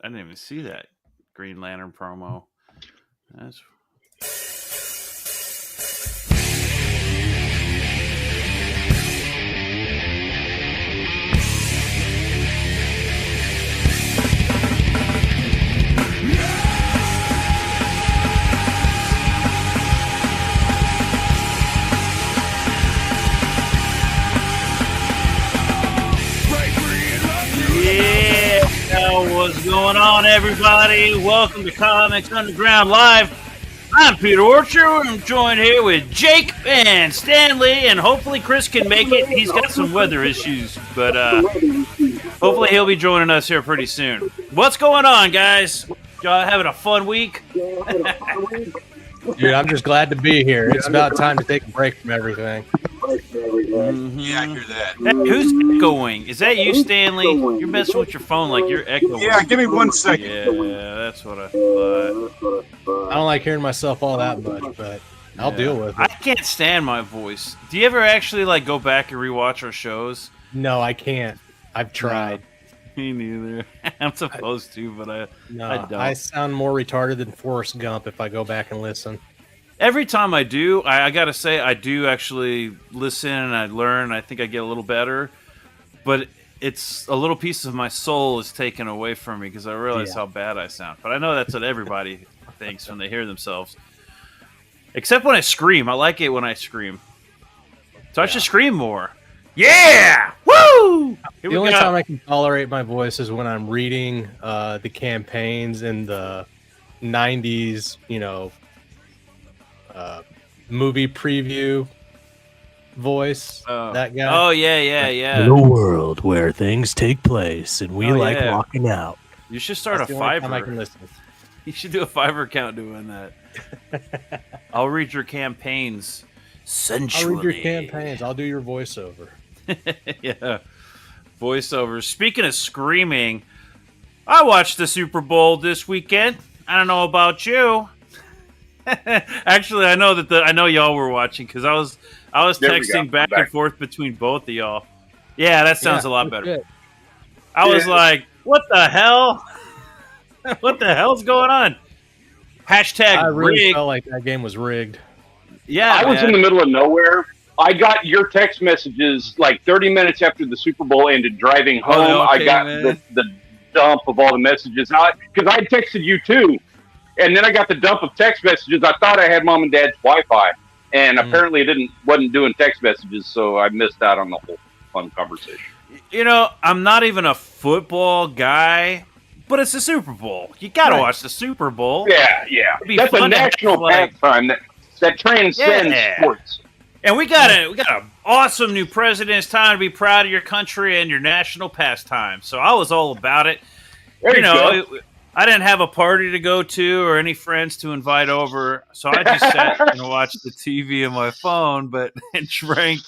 I didn't even see that Green Lantern promo. That's what's going on, everybody? Welcome to Comics Underground Live. I'm Peter Orchard. I'm joined here with Jake and Stanley, and hopefully Chris can make it. He's got some weather issues, but hopefully he'll be joining us here pretty soon. What's going on, guys? Y'all having a fun week? Dude, I'm just glad to be here. It's about time to take a break from everything. Mm-hmm. Yeah, I hear that. Hey, who's echoing? Is that you, Stanley? You're messing with your phone like you're echoing. Yeah, give me 1 second. Yeah, that's what I thought. I don't like hearing myself all that much, but I'll deal with I it. can't stand my voice. Do you ever actually go back and rewatch our shows? No, I can't. I've tried. Me neither. I'm supposed to, but I don't. I sound more retarded than Forrest Gump if I go back and listen. Every time I do, I got to say, I do actually listen and I learn. I think I get a little better. But it's a little piece of my soul is taken away from me because I realize how bad I sound. But I know that's what everybody thinks when they hear themselves. Except when I scream. I like it when I scream. So I should scream more. Yeah! Woo! The only time I can tolerate my voice is when I'm reading the campaigns in the 90s, movie preview voice. That guy. Oh, yeah. In a world where things take place and we walking out. You should start That's a the only time Fiverr. I can listen. You should do a Fiverr account doing that. I'll read your campaigns sensually. I'll read your campaigns. I'll do your voiceover. Yeah. Voiceovers. Speaking of screaming, I watched the Super Bowl this weekend. I don't know about you. Actually, I know y'all were watching because I was texting back and forth between both of y'all. Yeah, that sounds a lot better. Good. I was like, what the hell? What the hell's going on? Hashtag I really rigged. felt like that game was rigged. Yeah, I was in the middle of nowhere. I got your text messages like 30 minutes after the Super Bowl ended. Driving home, I got the dump of all the messages because I texted you too, and then I got the dump of text messages. I thought I had mom and dad's Wi-Fi, and apparently it wasn't doing text messages, so I missed out on the whole fun conversation. I'm not even a football guy, but it's the Super Bowl. You got to watch the Super Bowl. Yeah. That's a national pastime that transcends sports. And we got an awesome new president. It's time to be proud of your country and your national pastime. So I was all about it. I didn't have a party to go to or any friends to invite over, so I just sat and watched the TV on my phone, and drank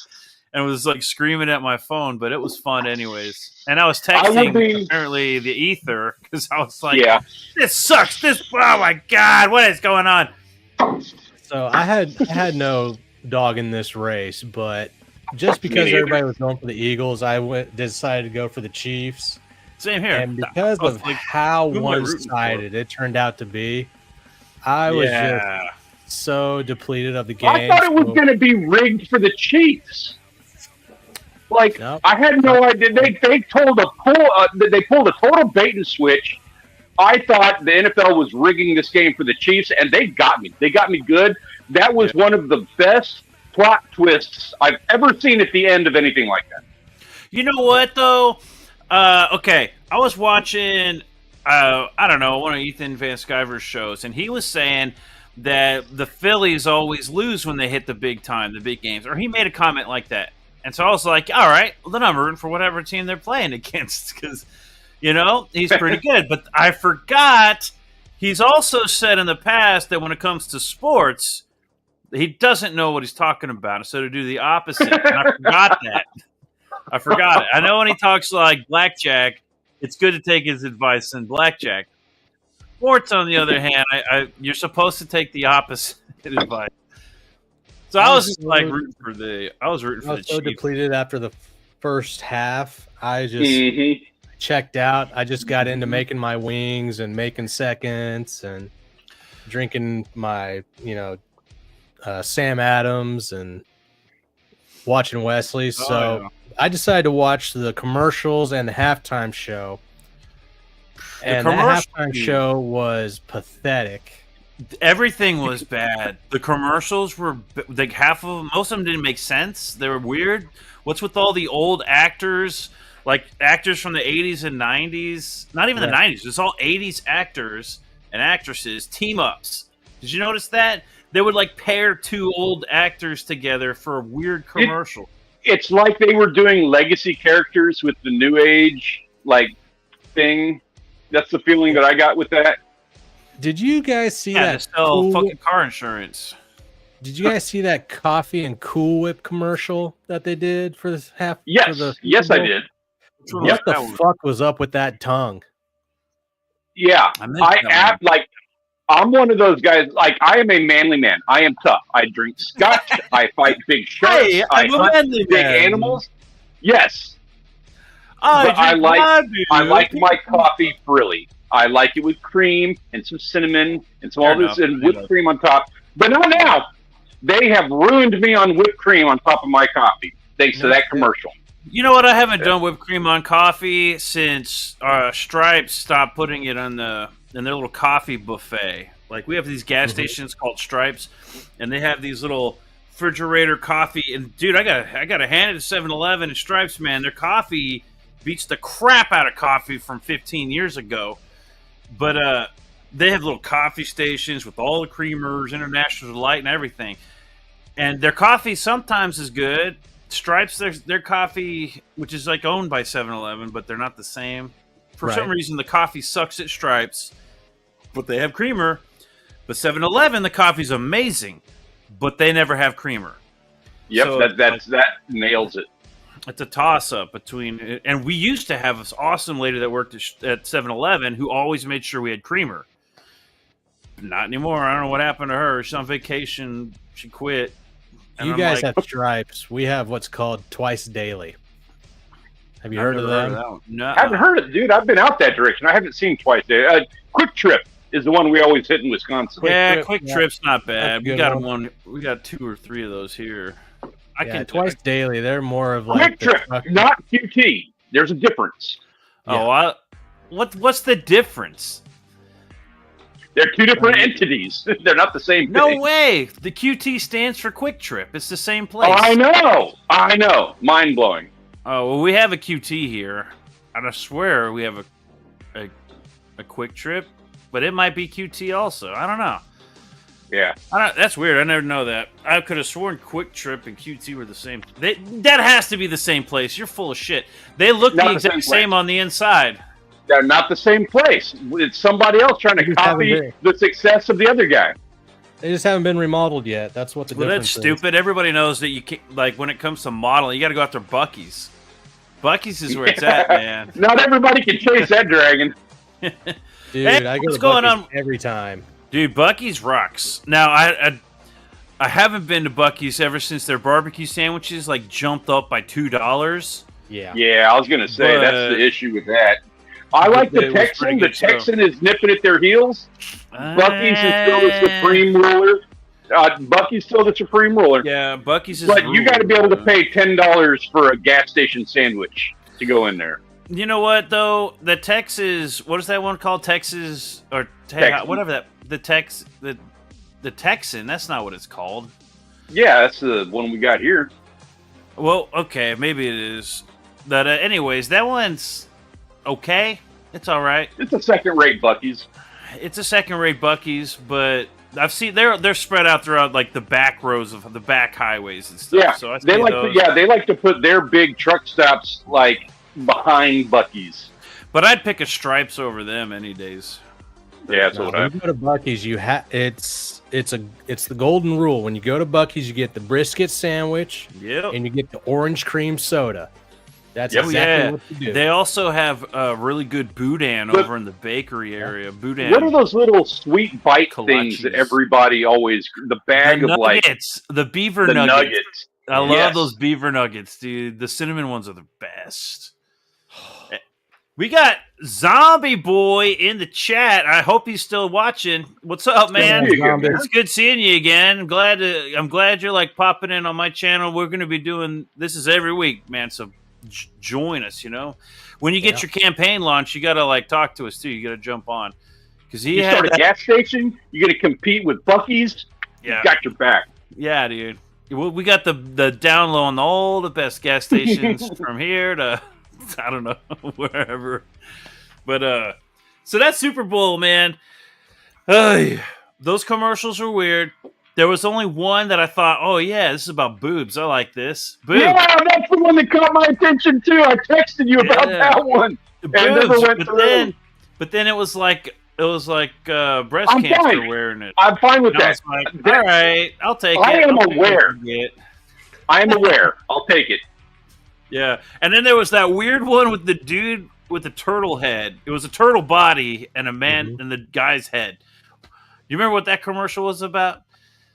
and was screaming at my phone. But it was fun anyways. And I was texting apparently the ether because I was like, "This sucks. Oh my god, what is going on?" So I had no dog in this race, but just because everybody was going for the Eagles, I decided to go for the Chiefs. Same here. And because of how one-sided it turned out to be, I was just so depleted of the game. I thought it was going to be rigged for the Chiefs. I had no idea. They pulled a total bait and switch. I thought the NFL was rigging this game for the Chiefs, and they got me. They got me good. That was one of the best plot twists I've ever seen at the end of anything like that. You know what, though? Okay, I was watching, I don't know, one of Ethan Van Sciver's shows, and he was saying that the Phillies always lose when they hit the big time, the big games. Or he made a comment like that. And so I was like, all right, well, then I'm rooting for whatever team they're playing against because, he's pretty good. But I forgot he's also said in the past that when it comes to sports, he doesn't know what he's talking about. So to do the opposite. And I forgot that. I forgot it. I know when he talks like blackjack, it's good to take his advice in blackjack. Sports, on the other hand, you're supposed to take the opposite advice. So I was just rooting for the. I was rooting for the Chiefs. So depleted after the first half. I just checked out. I just got into making my wings and making seconds and drinking my, Sam Adams and watching Wesley. So I decided to watch the commercials and the halftime show. And the halftime show was pathetic. Everything was bad. The commercials were like most of them didn't make sense. They were weird. What's with all the old actors, like actors from the 80s and 90s? Not even the 90s. It's all 80s actors and actresses team ups. Did you notice that? They would like pair two old actors together for a weird commercial. It's like they were doing legacy characters with the new age thing. That's the feeling that I got with that. Did you guys see that? To sell fucking car insurance. Did you guys see that coffee and Cool Whip commercial that they did for this half? Yes, yes, I did. What the fuck was up with that tongue? Yeah, I'm one of those guys. Like, I am a manly man. I am tough. I drink scotch. I fight big sharks. I hunt big animals. Yes, I like my coffee frilly. I like it with cream and some cinnamon and some all this and whipped cream on top. But not now. They have ruined me on whipped cream on top of my coffee thanks to that commercial. You know what? I haven't done whipped cream on coffee since Stripes stopped putting it in their little coffee buffet. Like, we have these gas stations called Stripes, and they have these little refrigerator coffee. And dude, I got to hand it to 7-Eleven and Stripes, man. Their coffee beats the crap out of coffee from 15 years ago. But they have little coffee stations with all the creamers, International Delight, and everything. And their coffee sometimes is good. Stripes, their coffee, which is like owned by 7-Eleven, but they're not the same. For some reason, the coffee sucks at Stripes, but they have creamer. But 7-Eleven, the coffee's amazing, but they never have creamer. Yep, so that nails it. It's a toss-up between... And we used to have this awesome lady that worked at 7-Eleven who always made sure we had creamer. Not anymore. I don't know what happened to her. She's on vacation. She quit. And you guys have Stripes. We have what's called Twice Daily. Have you heard of them? No. I haven't heard it, dude. I've been out that direction. I haven't seen Twice Daily. Quick Trip is the one we always hit in Wisconsin. Quick Trip's not bad. We got one. We got 2 or 3 of those here. Twice Daily. They're more of like Quick Trip, not QT. There's a difference. Oh, what's the difference? They're 2 different entities. They're not the same thing. No way. The QT stands for Quick Trip. It's the same place. Oh, I know. Mind blowing. Oh, well, we have a QT here. And I swear we have a Quick Trip, but it might be QT also. I don't know. Yeah. That's weird. I never know that. I could have sworn Quick Trip and QT were the same. That has to be the same place. You're full of shit. They look the exact same on the inside. They're not the same place. It's somebody else trying to copy the success of the other guy. They just haven't been remodeled yet. That's what the difference is. That's stupid. Everybody knows that you can't, like, when it comes to modeling, you got to go after Buc-ee's. Buc-ee's is where it's at, man. Not everybody can chase that dragon. Dude, I go to Buc-ee's every time. Dude, Buc-ee's rocks. Now, I haven't been to Buc-ee's ever since their barbecue sandwiches like jumped up by $2. Yeah, I was gonna say that's the issue with that. I like the Texan. The Texan is nipping at their heels. Buc-ee's is still the supreme ruler. Buc-ee's still the supreme ruler. Yeah, Buc-ee's is. But you got to be able to pay $10 for a gas station sandwich to go in there. You know what though? The Texas, what is that one called? Texas or whatever that. The Texan. That's not what it's called. Yeah, that's the one we got here. Well, okay, maybe it is. But anyways, that one's okay. It's all right. It's a second-rate Buc-ee's. It's a second-rate Buc-ee's, but I've seen they're spread out throughout like the back rows of the back highways and stuff. Yeah, so they like to put their big truck stops like behind Buc-ee's. But I'd pick a Stripes over them any days. Yeah, that's what I. When you go to Buc-ee's, it's the golden rule. When you go to Buc-ee's, you get the brisket sandwich, and you get the orange cream soda. That's exactly what you do. They also have a really good boudin over in the bakery area. Boudin. What are those little sweet bite things that everybody always? The bag of nuggets, the beaver nuggets. I love those beaver nuggets, dude. The cinnamon ones are the best. We got Zombie Boy in the chat. I hope he's still watching. What's up, man? It's good seeing you again. I'm glad you're like popping in on my channel. We're going to be doing this is every week, man. So join us. You know, when you get your campaign launched, you got to like talk to us too. You got to jump on because you start a gas station. You got to compete with Buc-ee's. Yeah, got your back. Yeah, dude. We got the down low on all the best gas stations from here to. I don't know, wherever. But, so that Super Bowl, man, those commercials were weird. There was only one that I thought, oh, yeah, this is about boobs. I like this. Boobs. Yeah, that's the one that caught my attention, too. I texted you about that one. Boobs, never went through. But then it was like breast cancer wearing it. I'm fine with that. Like, all right, I'll take it. I am aware. I am aware. I'll take it. Yeah, and then there was that weird one with the dude with the turtle head. It was a turtle body and a man and the guy's head. You remember what that commercial was about?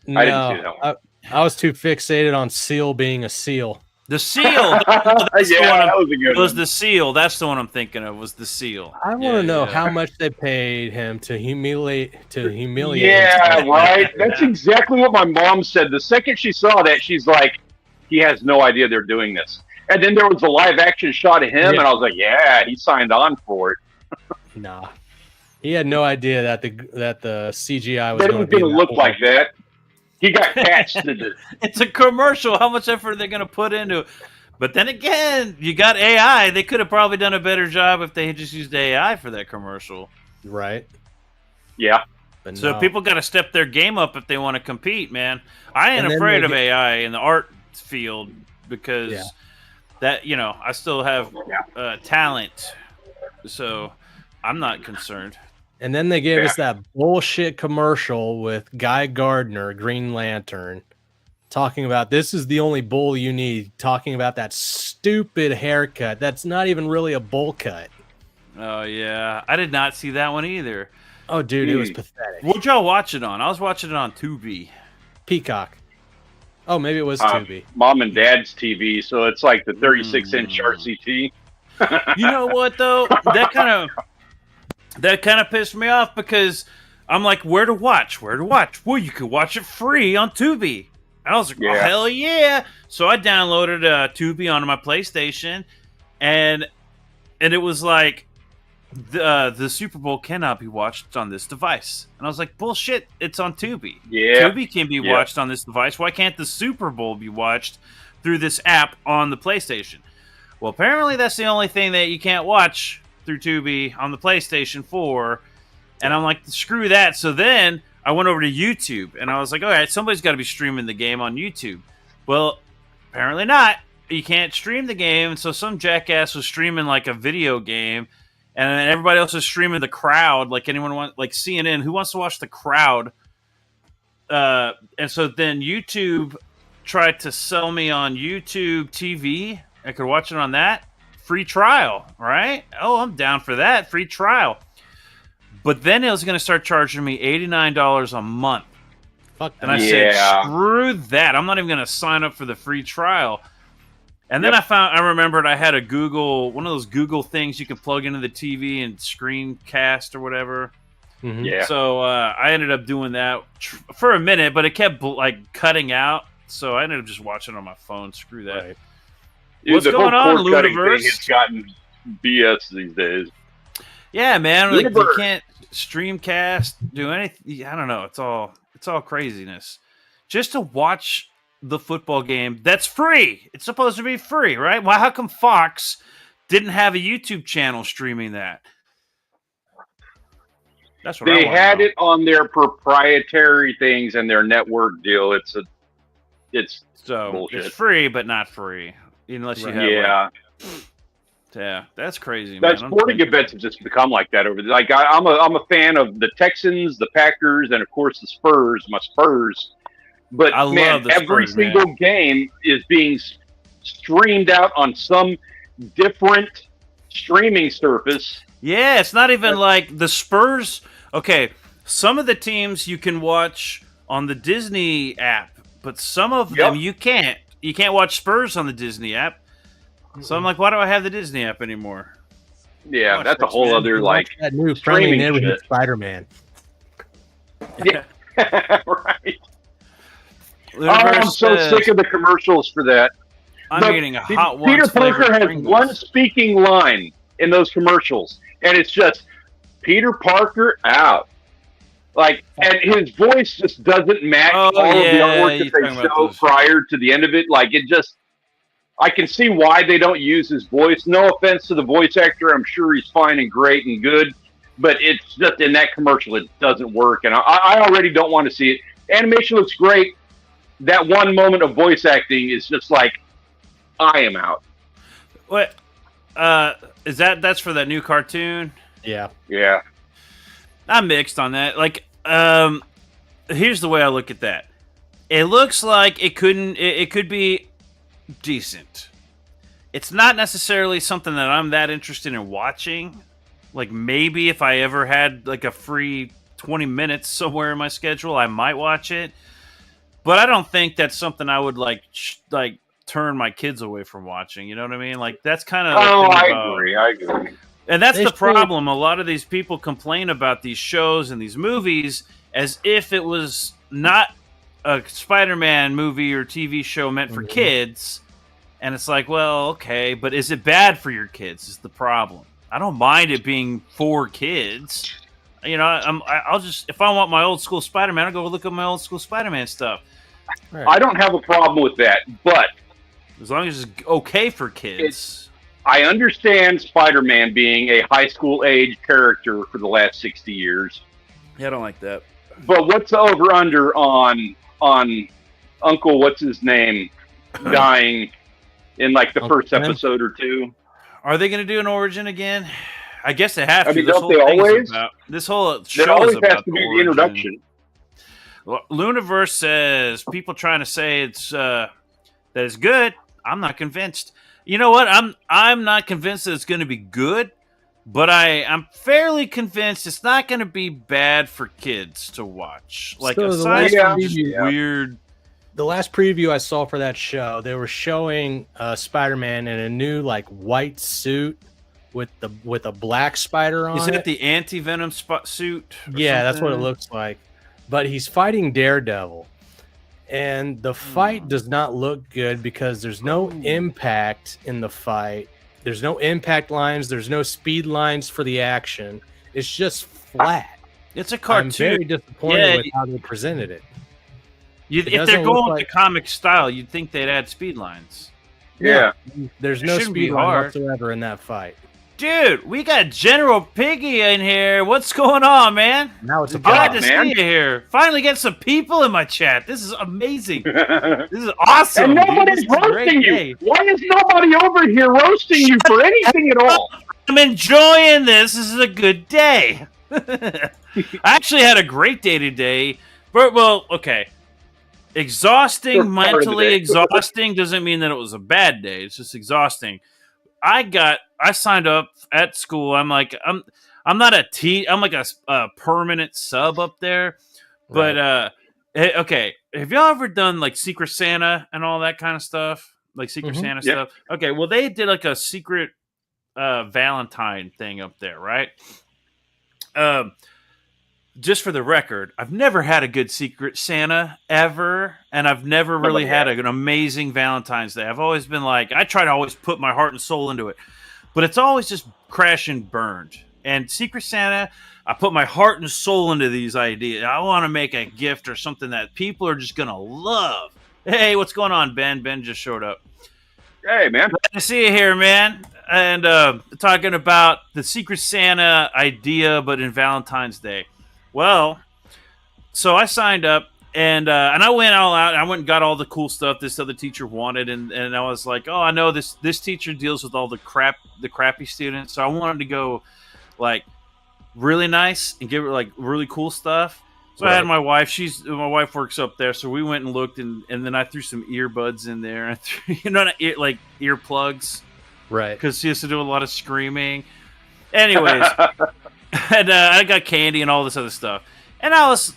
No, I didn't see that one. I was too fixated on Seal being a seal. The Seal. That was a good one. The Seal. That's the one I'm thinking of. Was the Seal. I want to know how much they paid him to humiliate. Yeah, right. That's exactly what my mom said. The second she saw that, she's like, "He has no idea they're doing this." And then there was a live action shot of him, and I was like, "Yeah, he signed on for it." Nah, he had no idea that the CGI was going to look like that. He got catched into it. It's a commercial. How much effort are they going to put into it? But then again, you got AI. They could have probably done a better job if they had just used AI for that commercial. Right. Yeah. But so people got to step their game up if they want to compete, man. I ain't afraid of AI in the art field because that, you know, I still have talent. So I'm not concerned. And then they gave us that bullshit commercial with Guy Gardner, Green Lantern, talking about this is the only bowl you need, talking about that stupid haircut. That's not even really a bowl cut. Oh, yeah. I did not see that one either. Oh, dude, it was pathetic. What'd y'all watch it on? I was watching it on Tubi. Peacock. Oh, Oh, maybe it was Tubi. Mom and Dad's TV, so it's like the 36-inch RCT. You know what, though? That kind of pissed me off because I'm like, where to watch? Well, you could watch it free on Tubi. And I was like, oh, hell yeah. So I downloaded Tubi onto my PlayStation, and it was like, the Super Bowl cannot be watched on this device. And I was like, bullshit, it's on Tubi. Yeah. Tubi can be watched on this device. Why can't the Super Bowl be watched through this app on the PlayStation? Well, apparently that's the only thing that you can't watch through Tubi on the PlayStation 4. And I'm like, screw that. So then I went over to YouTube, and I was like, all right, somebody's got to be streaming the game on YouTube. Well, apparently not. You can't stream the game. So some jackass was streaming like a video game, and then everybody else was streaming the crowd. Like like CNN, who wants to watch the crowd? And so then YouTube tried to sell me on YouTube TV. I could watch it on that. Free trial, right? Oh, I'm down for that. Free trial. But then it was going to start charging me $89 a month. Fuck that. And I said, screw that. I'm not even going to sign up for the free trial. And then I remembered I had one of those Google things you can plug into the TV and screencast or whatever. Mm-hmm. Yeah. So I ended up doing that for a minute, but it kept like cutting out. So I ended up just watching it on my phone. Screw that. Right. What's going on, Ludiverse? It's gotten BS these days. Yeah, man. Like, you can't streamcast, do anything. I don't know. It's all craziness. Just to watch the football game that's free. It's supposed to be free, right? Why? How come Fox didn't have a YouTube channel streaming that? That's what they had it on their proprietary things and their network deal. It's bullshit. It's free, but not free unless you have. Yeah, that's crazy. That man. sporting events have just become like that over there. Like I'm a fan of the Texans, the Packers, and of course the Spurs. My Spurs. But I love the every Spurs, single game is being streamed out on some different streaming service. Yeah, it's not even like the Spurs. Okay, some of the teams you can watch on the Disney app, but some of them you can't. You can't watch Spurs on the Disney app. So I'm like, why do I have the Disney app anymore? Yeah, Watch that's a that whole shit. other like That new friendly streaming neighborhood shit. Spider-Man. Yeah, right. Universe I'm so says, sick of the commercials for that. I'm But eating a hot Peter ones flavored Parker has Pringles. one speaking line in those commercials, and it's just Peter Parker out. Like, and his voice just doesn't match all of the artwork that they show prior to the end of it. Like, it just, I can see why they don't use his voice. No offense to the voice actor. I'm sure he's fine and great and good, but it's just in that commercial, it doesn't work. And I already don't want to see it. Animation looks great. That one moment of voice acting is just like, I am out. What? Is that's for that new cartoon? Yeah. Yeah. I'm mixed on that. Like, here's the way I look at that. It looks like it could be decent. It's not necessarily something that I'm that interested in watching. Like, maybe if I ever had like a free 20 minutes somewhere in my schedule, I might watch it. But I don't think that's something I would like turn my kids away from watching. You know what I mean? Like, that's kind of. I agree. And that's the problem. A lot of these people complain about these shows and these movies as if it was not a Spider-Man movie or TV show meant for kids. And it's like, well, okay, but is it bad for your kids is the problem. I don't mind it being for kids. You know, I'll just, if I want my old school Spider-Man, I'll go look at my old school Spider-Man stuff. Right. I don't have a problem with that, but as long as it's okay for kids. I understand Spider-Man being a high school age character for the last 60 years. Yeah, I don't like that. But what's the over-under on Uncle what's his name dying in like the first episode or two? Are they going to do an origin again? I guess they have to. I mean, this don't whole they thing always? This whole There show always is about has to be the introduction. Well, Luniverse says people trying to say it's that it's good. I'm not convinced. You know what? I'm not convinced that it's going to be good, but I'm fairly convinced it's not going to be bad for kids to watch. Like, So aside from just weird. The last preview I saw for that show, they were showing Spider-Man in a new like white suit with a black spider on it. Is that the anti-venom suit? Yeah, that's what it looks like. But he's fighting Daredevil. And the fight does not look good because there's no impact in the fight. There's no impact lines. There's no speed lines for the action. It's just flat. It's a cartoon. I'm very disappointed with how they presented it. If they're going with the comic style, you'd think they'd add speed lines. Yeah. There's no speed line whatsoever in that fight. Dude, we got General Piggy in here. What's going on, man? Now it's glad to see you here. Finally get some people in my chat. This is amazing. This is awesome. And nobody's roasting you. Day. Why is nobody over here roasting you for anything at all? I'm enjoying this. This is a good day. I actually had a great day today. But, well, okay. Exhausting, mentally exhausting doesn't mean that it was a bad day. It's just exhausting. I signed up at school. I'm not I'm like a permanent sub up there. But okay, have y'all ever done like Secret Santa and all that kind of stuff? Like Secret Santa stuff? Okay, well they did like a secret Valentine thing up there, right? Just for the record, I've never had a good Secret Santa ever, and I've never really had an amazing Valentine's Day. I've always been like, I try to always put my heart and soul into it, but it's always just crash and burned. And Secret Santa, I put my heart and soul into these ideas. I want to make a gift or something that people are just going to love. Hey, what's going on, Ben? Ben just showed up. Hey, man. Glad to see you here, man. And talking about the Secret Santa idea, but in Valentine's Day. Well, so I signed up, and I went all out. I went and got all the cool stuff this other teacher wanted, and I was like, oh, I know this teacher deals with all the crappy students, so I wanted to go like really nice and give her like really cool stuff. So I had my wife. My wife works up there, so we went and looked, and then I threw some earbuds in there. I threw, like earplugs, right? Because she has to do a lot of screaming. Anyways. And I got candy and all this other stuff. And I was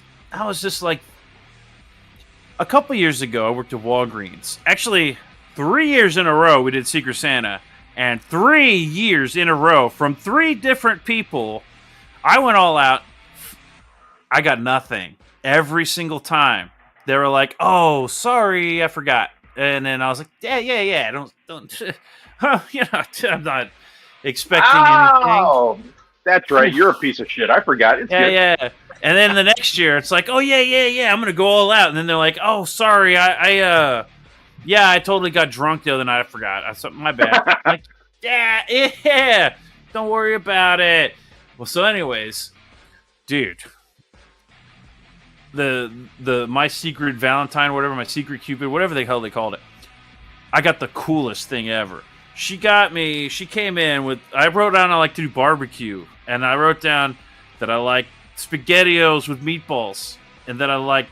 just like, a couple years ago, I worked at Walgreens. Actually, 3 years in a row, we did Secret Santa. And 3 years in a row from 3 different people, I went all out. I got nothing every single time. They were like, "Oh, sorry, I forgot." And then I was like, "Yeah, don't, I'm not expecting anything." Oh, that's right. You're a piece of shit. I forgot. It's good. Yeah. And then the next year, it's like, "Oh yeah, I'm gonna go all out." And then they're like, "Oh, sorry, I totally got drunk the other night. I forgot. My bad." Like, yeah, don't worry about it. Well, so anyways, dude. The my secret Valentine, whatever, my secret Cupid, whatever the hell they called it. I got the coolest thing ever. She came in with, I wrote down I like to do barbecue, and I wrote down that I like SpaghettiOs with meatballs, and that I like,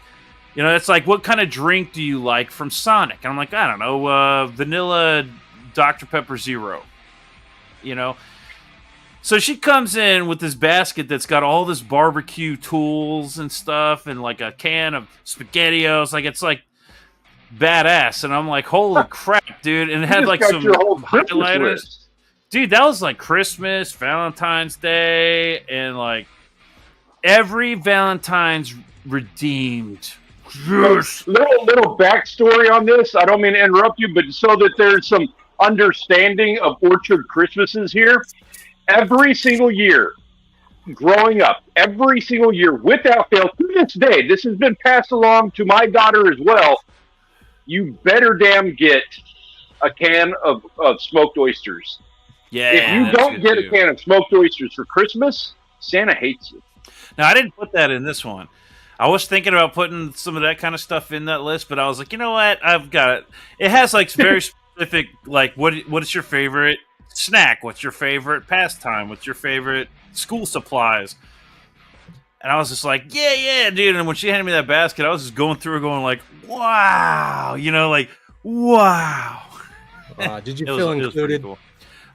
it's like, what kind of drink do you like from Sonic? And I'm like, I don't know, vanilla Dr. Pepper Zero, So she comes in with this basket that's got all this barbecue tools and stuff, and like a can of SpaghettiOs. Like, it's like badass. And I'm like, holy crap, dude. And it had like some highlighters. Dude, that was like Christmas, Valentine's Day, and like every Valentine's redeemed. Yes. Little backstory on this. I don't mean to interrupt you, but so that there's some understanding of Orchard Christmases here. Every single year, growing up, every single year, without fail, to this day, this has been passed along to my daughter as well. You better damn get a can of smoked oysters. Yeah. If you don't get a can of smoked oysters for Christmas, Santa hates you. Now, I didn't put that in this one. I was thinking about putting some of that kind of stuff in that list, but I was like, you know what? I've got it. It has like very specific, like, what is your favorite snack? What's your favorite pastime? What's your favorite school supplies? And I was just like, yeah, dude. And when she handed me that basket, I was just going through it going like, wow, like, wow. Did you feel included? Cool.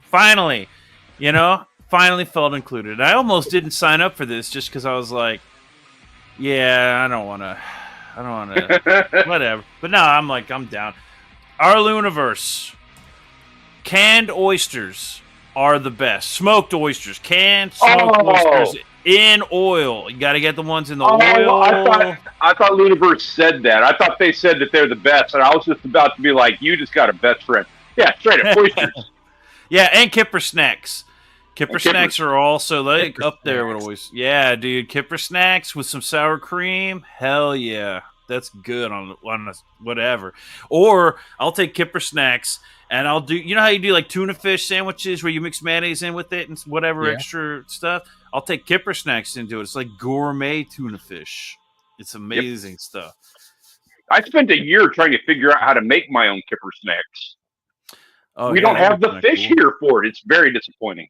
Finally, finally felt included. And I almost didn't sign up for this just because I was like, yeah, I don't want to, whatever. But no, I'm like, I'm down. Our Luniverse. Canned oysters are the best. Smoked oysters. Canned smoked oysters in oil. You got to get the ones in the oil. I thought Luniverse said that. I thought they said that they're the best, and I was just about to be like, you just got a best friend. Yeah, straight up oysters. Yeah, and Kipper Snacks. Kipper Snacks are also like up there with always. Yeah, dude. Kipper Snacks with some sour cream. Hell yeah. That's good on a whatever. Or I'll take Kipper Snacks and I'll do, how you do like tuna fish sandwiches where you mix mayonnaise in with it and whatever extra stuff? I'll take Kipper Snacks into it. It's like gourmet tuna fish. It's amazing stuff. I spent a year trying to figure out how to make my own Kipper Snacks. Oh, we don't have the fish here for it. It's very disappointing.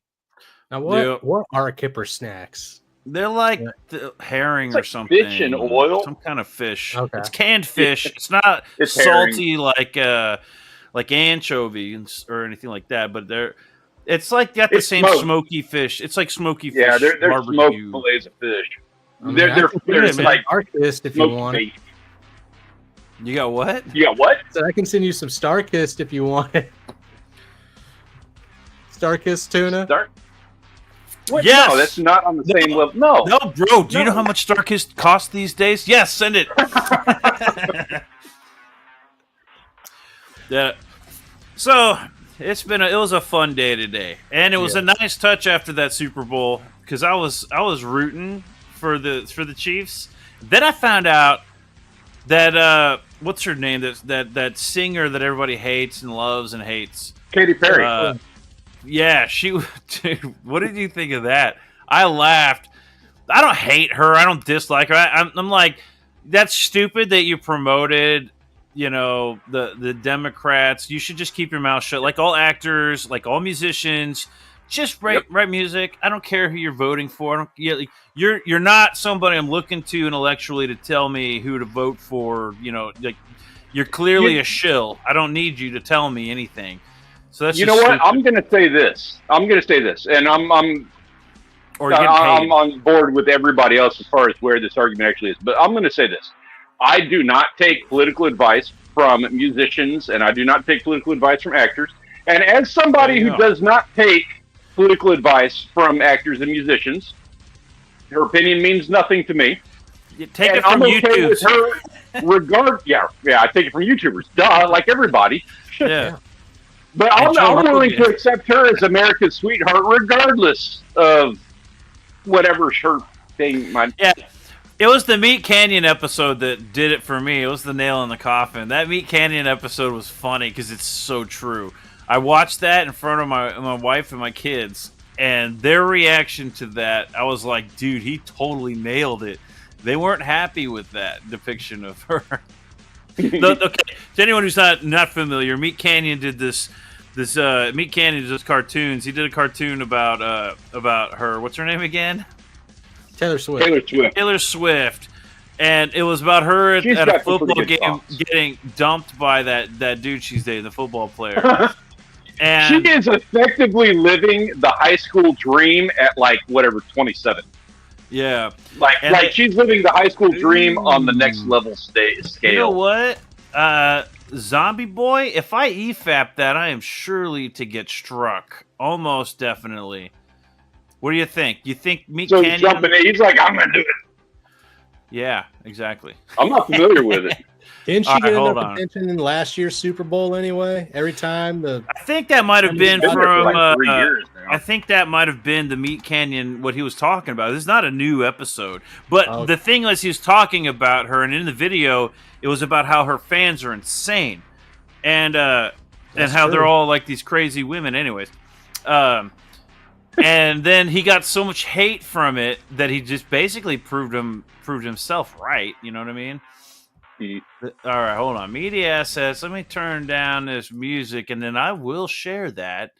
Now, what are Kipper Snacks? They're like the herring or something. Fish and oil? Some kind of fish. Okay. It's canned fish. It's not salty like anchovies or anything like that, but it's like got the same smoked. Smoky fish. It's like smoky fish. Yeah, they're smoked fillets of fish. They're like Starkist if you want. Bait. You got what? You got what? So I can send you some Starkist if you want it. Starkist tuna. What? Yes. No, that's not on the same level. No, bro. Do you know how much Starkist costs these days? Yes, send it. So it was a fun day today, and it was a nice touch after that Super Bowl because I was rooting for the Chiefs. Then I found out that what's her name? That singer that everybody hates and loves and hates. Katy Perry. Yeah, dude, what did you think of that? I laughed. I don't hate her. I don't dislike her. I'm like, that's stupid that you promoted, the Democrats. You should just keep your mouth shut. Like all actors, like all musicians, just write music. I don't care who you're voting for. You're not somebody I'm looking to intellectually to tell me who to vote for. Like you're clearly a shill. I don't need you to tell me anything. So that's what? Stupid. I'm going to say this, and I'm on board with everybody else as far as where this argument actually is. But I'm going to say this: I do not take political advice from musicians, and I do not take political advice from actors. And as somebody who go. does not take political advice from actors and musicians, her opinion means nothing to me. You take And it from I'm okay YouTube. with her yeah, I take it from YouTubers. Duh, like everybody. Yeah. But I'm willing to accept her as America's sweetheart, regardless of whatever her thing might. Yeah. It was the Meat Canyon episode that did it for me. It was the nail in the coffin. That Meat Canyon episode was funny because it's so true. I watched that in front of my wife and my kids, and their reaction to that, I was like, dude, he totally nailed it. They weren't happy with that depiction of her. Okay, to anyone who's not familiar, Meat Canyon did this Meat Canyon does cartoons. He did a cartoon about her. What's her name again? Taylor Swift. Taylor Swift. And it was about her at a football game songs. getting dumped by that dude she's dating, the football player. And she is effectively living the high school dream at 27. yeah, like she's living the high school dream on the next level scale. You know what? Zombie Boy, if I EFAP that, I am surely to get struck. Almost definitely. What do you think? You think Meat So Canyon? he's jumping in. He's like, I'm going to do it. Yeah, exactly. I'm not familiar with it. Didn't she All right, get hold enough on. attention in last year's Super Bowl anyway? Every time I think that might have been Been there for from. like 3 years now. I think that might have been the Meat Canyon, what he was talking about. This is not a new episode. But the thing was, he was talking about her, and in the video, it was about how her fans are insane. And how they're all like these crazy women anyways. And then he got so much hate from it that he just basically proved himself right. You know what I mean? All right, hold on. Media assets. Let me turn down this music, and then I will share that.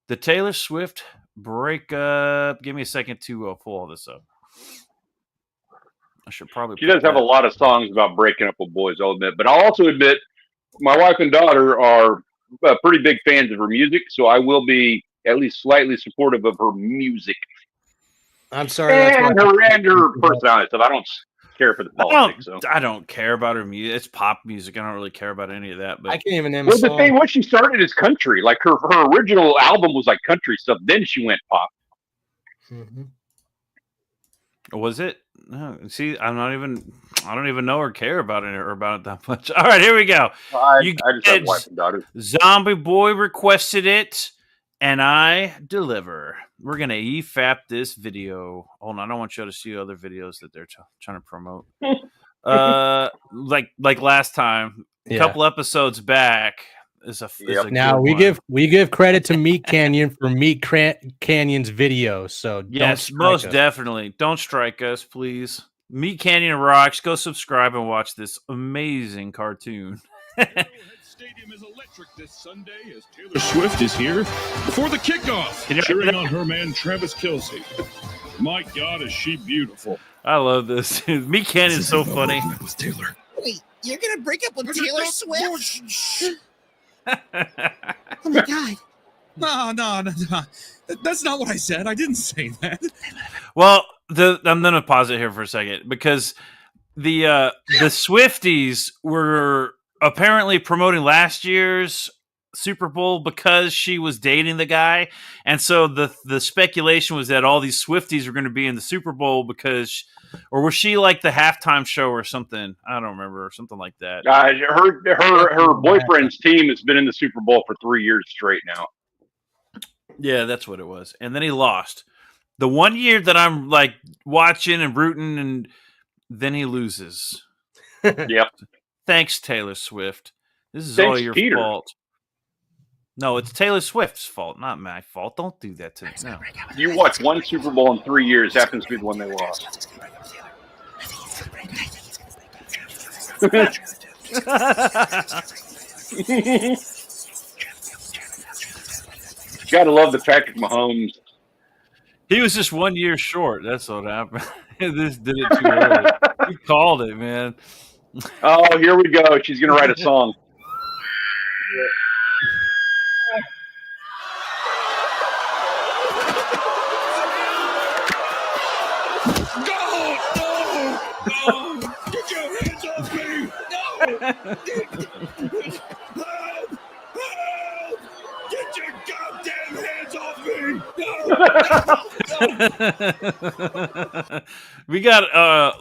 The Taylor Swift breakup. Give me a second to pull all this up. I should probably. She does have a lot of songs about breaking up with boys, I'll admit. But I'll also admit my wife and daughter are pretty big fans of her music, so I will be at least slightly supportive of her music. I'm sorry. And her personality stuff. I don't care for the politics. I don't care about her music. It's pop music. I don't really care about any of that. But I can't even name a Well, song. the thing was, she started as country. Like her original album was like country stuff. Then she went pop. Mhm. was it? No. See, I don't even know or care about it that much. All right, here we go. I just have kids. wife and daughter. Zombie Boy requested it, and I deliver. We're gonna EFAP this video. Hold on, I don't want you to see other videos that they're trying to promote. Like last time, a couple episodes back. Now we give credit to Meat Canyon for Meat Canyon's video. So yes, most definitely. Don't strike us, please. Meat Canyon rocks. Go subscribe and watch this amazing cartoon. Stadium is electric this Sunday as Taylor Swift is here before the kickoff, Can you- cheering on her man Travis Kelce. My God, is she beautiful! I love this. Meat Canyon is so funny. With Taylor. Wait, you're gonna break up with Taylor Swift? Oh my God! No. That's not what I said. I didn't say that. Well, I'm gonna pause it here for a second because the Swifties were apparently promoting last year's Super Bowl because she was dating the guy, and so the speculation was that all these Swifties were going to be in the Super Bowl because, or was she like the halftime show or something? I don't remember, something like that. Her boyfriend's team has been in the Super Bowl for 3 years straight now. Yeah, that's what it was. And then he lost. The 1 year that I'm like watching and rooting, and then he loses. Yep. Thanks, Taylor Swift. This is Thanks, all your Peter. fault. No, it's Taylor Swift's fault, not my fault. Don't do that to me. No. You watch one Super Bowl in 3 years, happens to be the one they lost. Gotta love the Patrick Mahomes. He was just 1 year short. That's what happened. This did it too early. He called it, man. Oh, here we go. She's gonna write a song. No! Get your hands off me! No! Help! We got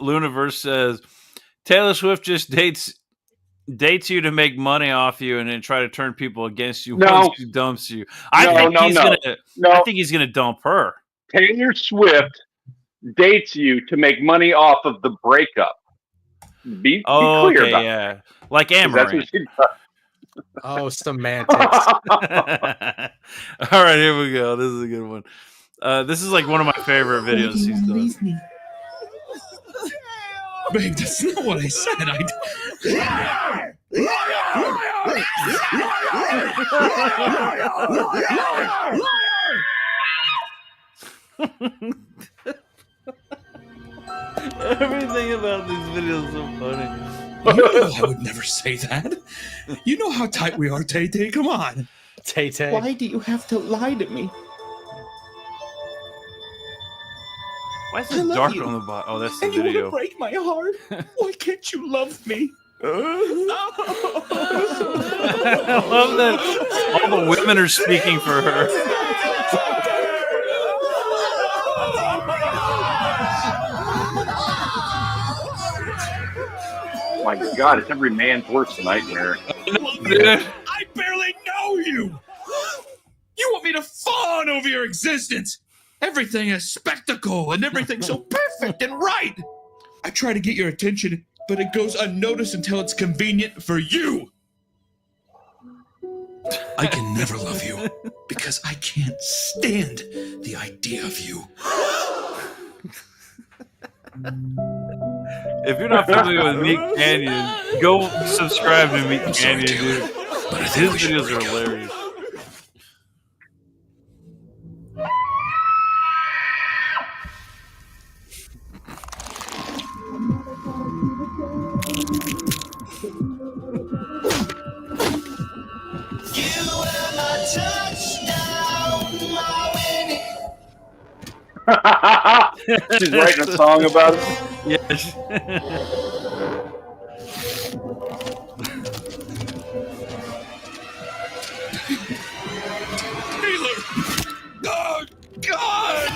Luniverse says Taylor Swift just dates you to make money off you and then try to turn people against you once she dumps you. I think he's gonna dump her. Taylor Swift dates you to make money off of the breakup. Be clear about that. Like Amaranth. Oh, semantics. All right, here we go. This is a good one. This is like one of my favorite videos he's done. Babe, that's not what I said. Everything about these videos is so funny. You know I would never say that. You know how tight we are, Tay-Tay. Come on. Tay-Tay. Why do you have to lie to me? Why is it dark on the bottom? Oh, that's the and video. You want to break my heart? Why can't you love me? I love that all the women are speaking for her. Oh my God, it's every man's worst nightmare. I barely know you. You want me to fawn over your existence. Everything is spectacle and everything's so perfect and right. I try to get your attention, but it goes unnoticed until it's convenient for you. I can never love you because I can't stand the idea of you. If you're not familiar with Meat Canyon, go subscribe to Meat Canyon, dude. His videos are hilarious. She's writing a song about it. Yes. Taylor! Oh, God!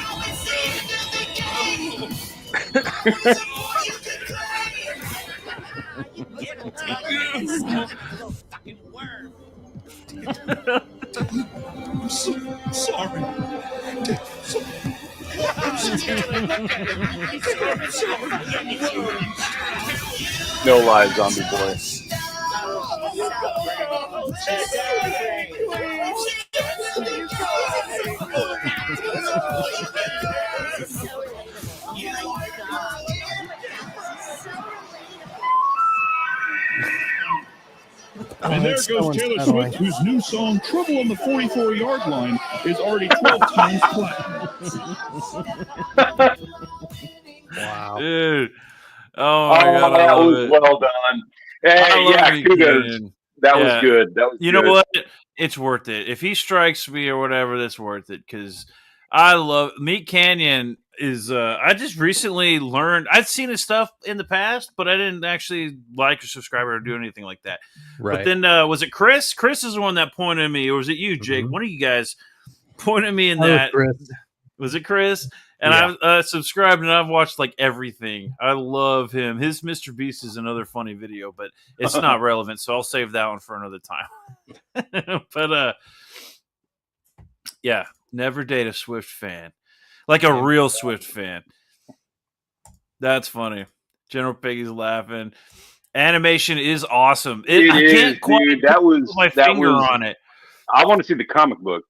I'm so sorry. No lies, zombie boy. And there goes Taylor Swift, whose new song, Trouble on the 44-Yard Line, is already 12 times platinum. Wow. Dude. Oh, my God. That was well done. Hey, yeah, kudos. That was good. That was You good. know what? It's worth it. If he strikes me or whatever, that's worth it because I love Meat Canyon. I just recently learned. I'd seen his stuff in the past, but I didn't actually like or subscribe or do anything like that. Right. But then was it Chris? Chris is the one that pointed at me, or was it you, Jake? Mm-hmm. One of you guys pointed me in that. Was it Chris? And Yeah. I've subscribed and I've watched like everything. I love him. His Mr. Beast is another funny video, but it's not relevant, so I'll save that one for another time. But yeah, never date a Swift fan. Like a real Swift fan. That's funny. General Piggy's laughing. Animation is awesome. I can't quite dude. put my finger on it. I want to see the comic book.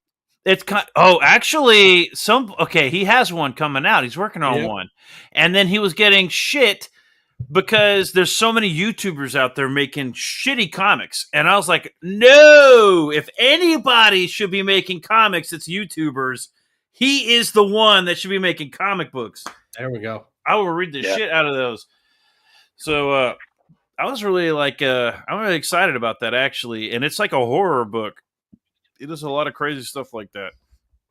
It's actually he has one coming out. He's working on one. And then he was getting shit because there's so many YouTubers out there making shitty comics. And I was like, no, if anybody should be making comics, it's YouTubers. He is the one that should be making comic books. There we go. I will read the shit out of those. So I was really I'm really excited about that actually. And it's like a horror book. He does a lot of crazy stuff like that.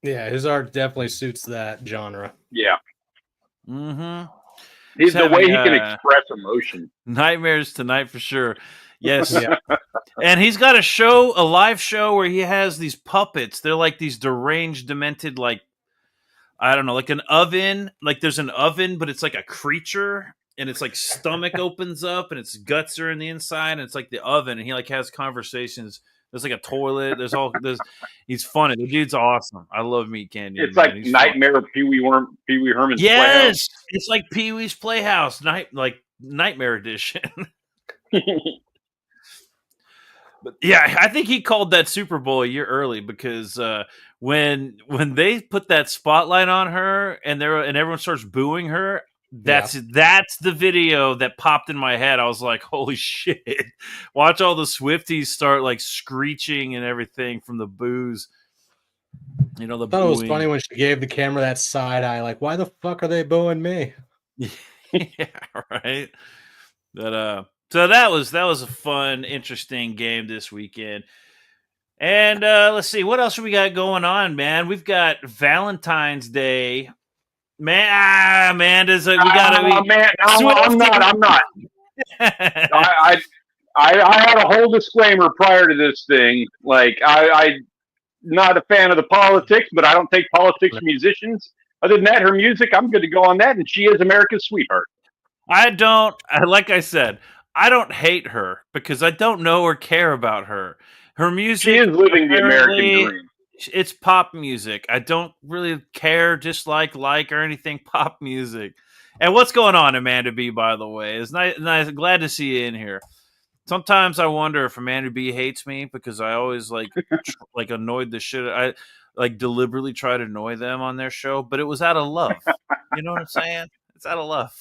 Yeah, his art definitely suits that genre. Yeah. Mm-hmm. He's the way he can express emotion. Nightmares Tonight for sure. Yes. And he's got a live show where he has these puppets. They're like these deranged, demented, like I don't know, like an oven. Like there's an oven, but it's like a creature, and it's like stomach opens up, and its guts are in the inside, and it's like the oven, and he like has conversations. There's like a toilet. There's. He's funny. The dude's awesome. I love Meat Canyon. It's man. like He's Nightmare Pee Wee Herman's yes, it's like Pee Wee's Playhouse, Nightmare Edition. But yeah, I think he called that Super Bowl a year early because when they put that spotlight on her and everyone starts booing her, that's the video that popped in my head. I was like, holy shit. Watch all the Swifties start like screeching and everything from the boos. You know, the I thought it was funny when she gave the camera that side eye, like, why the fuck are they booing me? Yeah, right. But so that was a fun, interesting game this weekend. And let's see, what else we got going on, man? We've got Valentine's Day. Man, I'm not. I had a whole disclaimer prior to this thing. Like, I not a fan of the politics, but I don't take politics from musicians. Other than that, her music, I'm good to go on that, and she is America's sweetheart. Like I said, I don't hate her because I don't know or care about her. Her music, she is living the American dream. It's pop music. I don't really care, dislike, or anything pop music. And what's going on, Amanda B, by the way? It's nice. Glad to see you in here. Sometimes I wonder if Amanda B hates me because I always like annoyed the shit. I like deliberately try to annoy them on their show, but it was out of love. You know what I'm saying? It's out of love.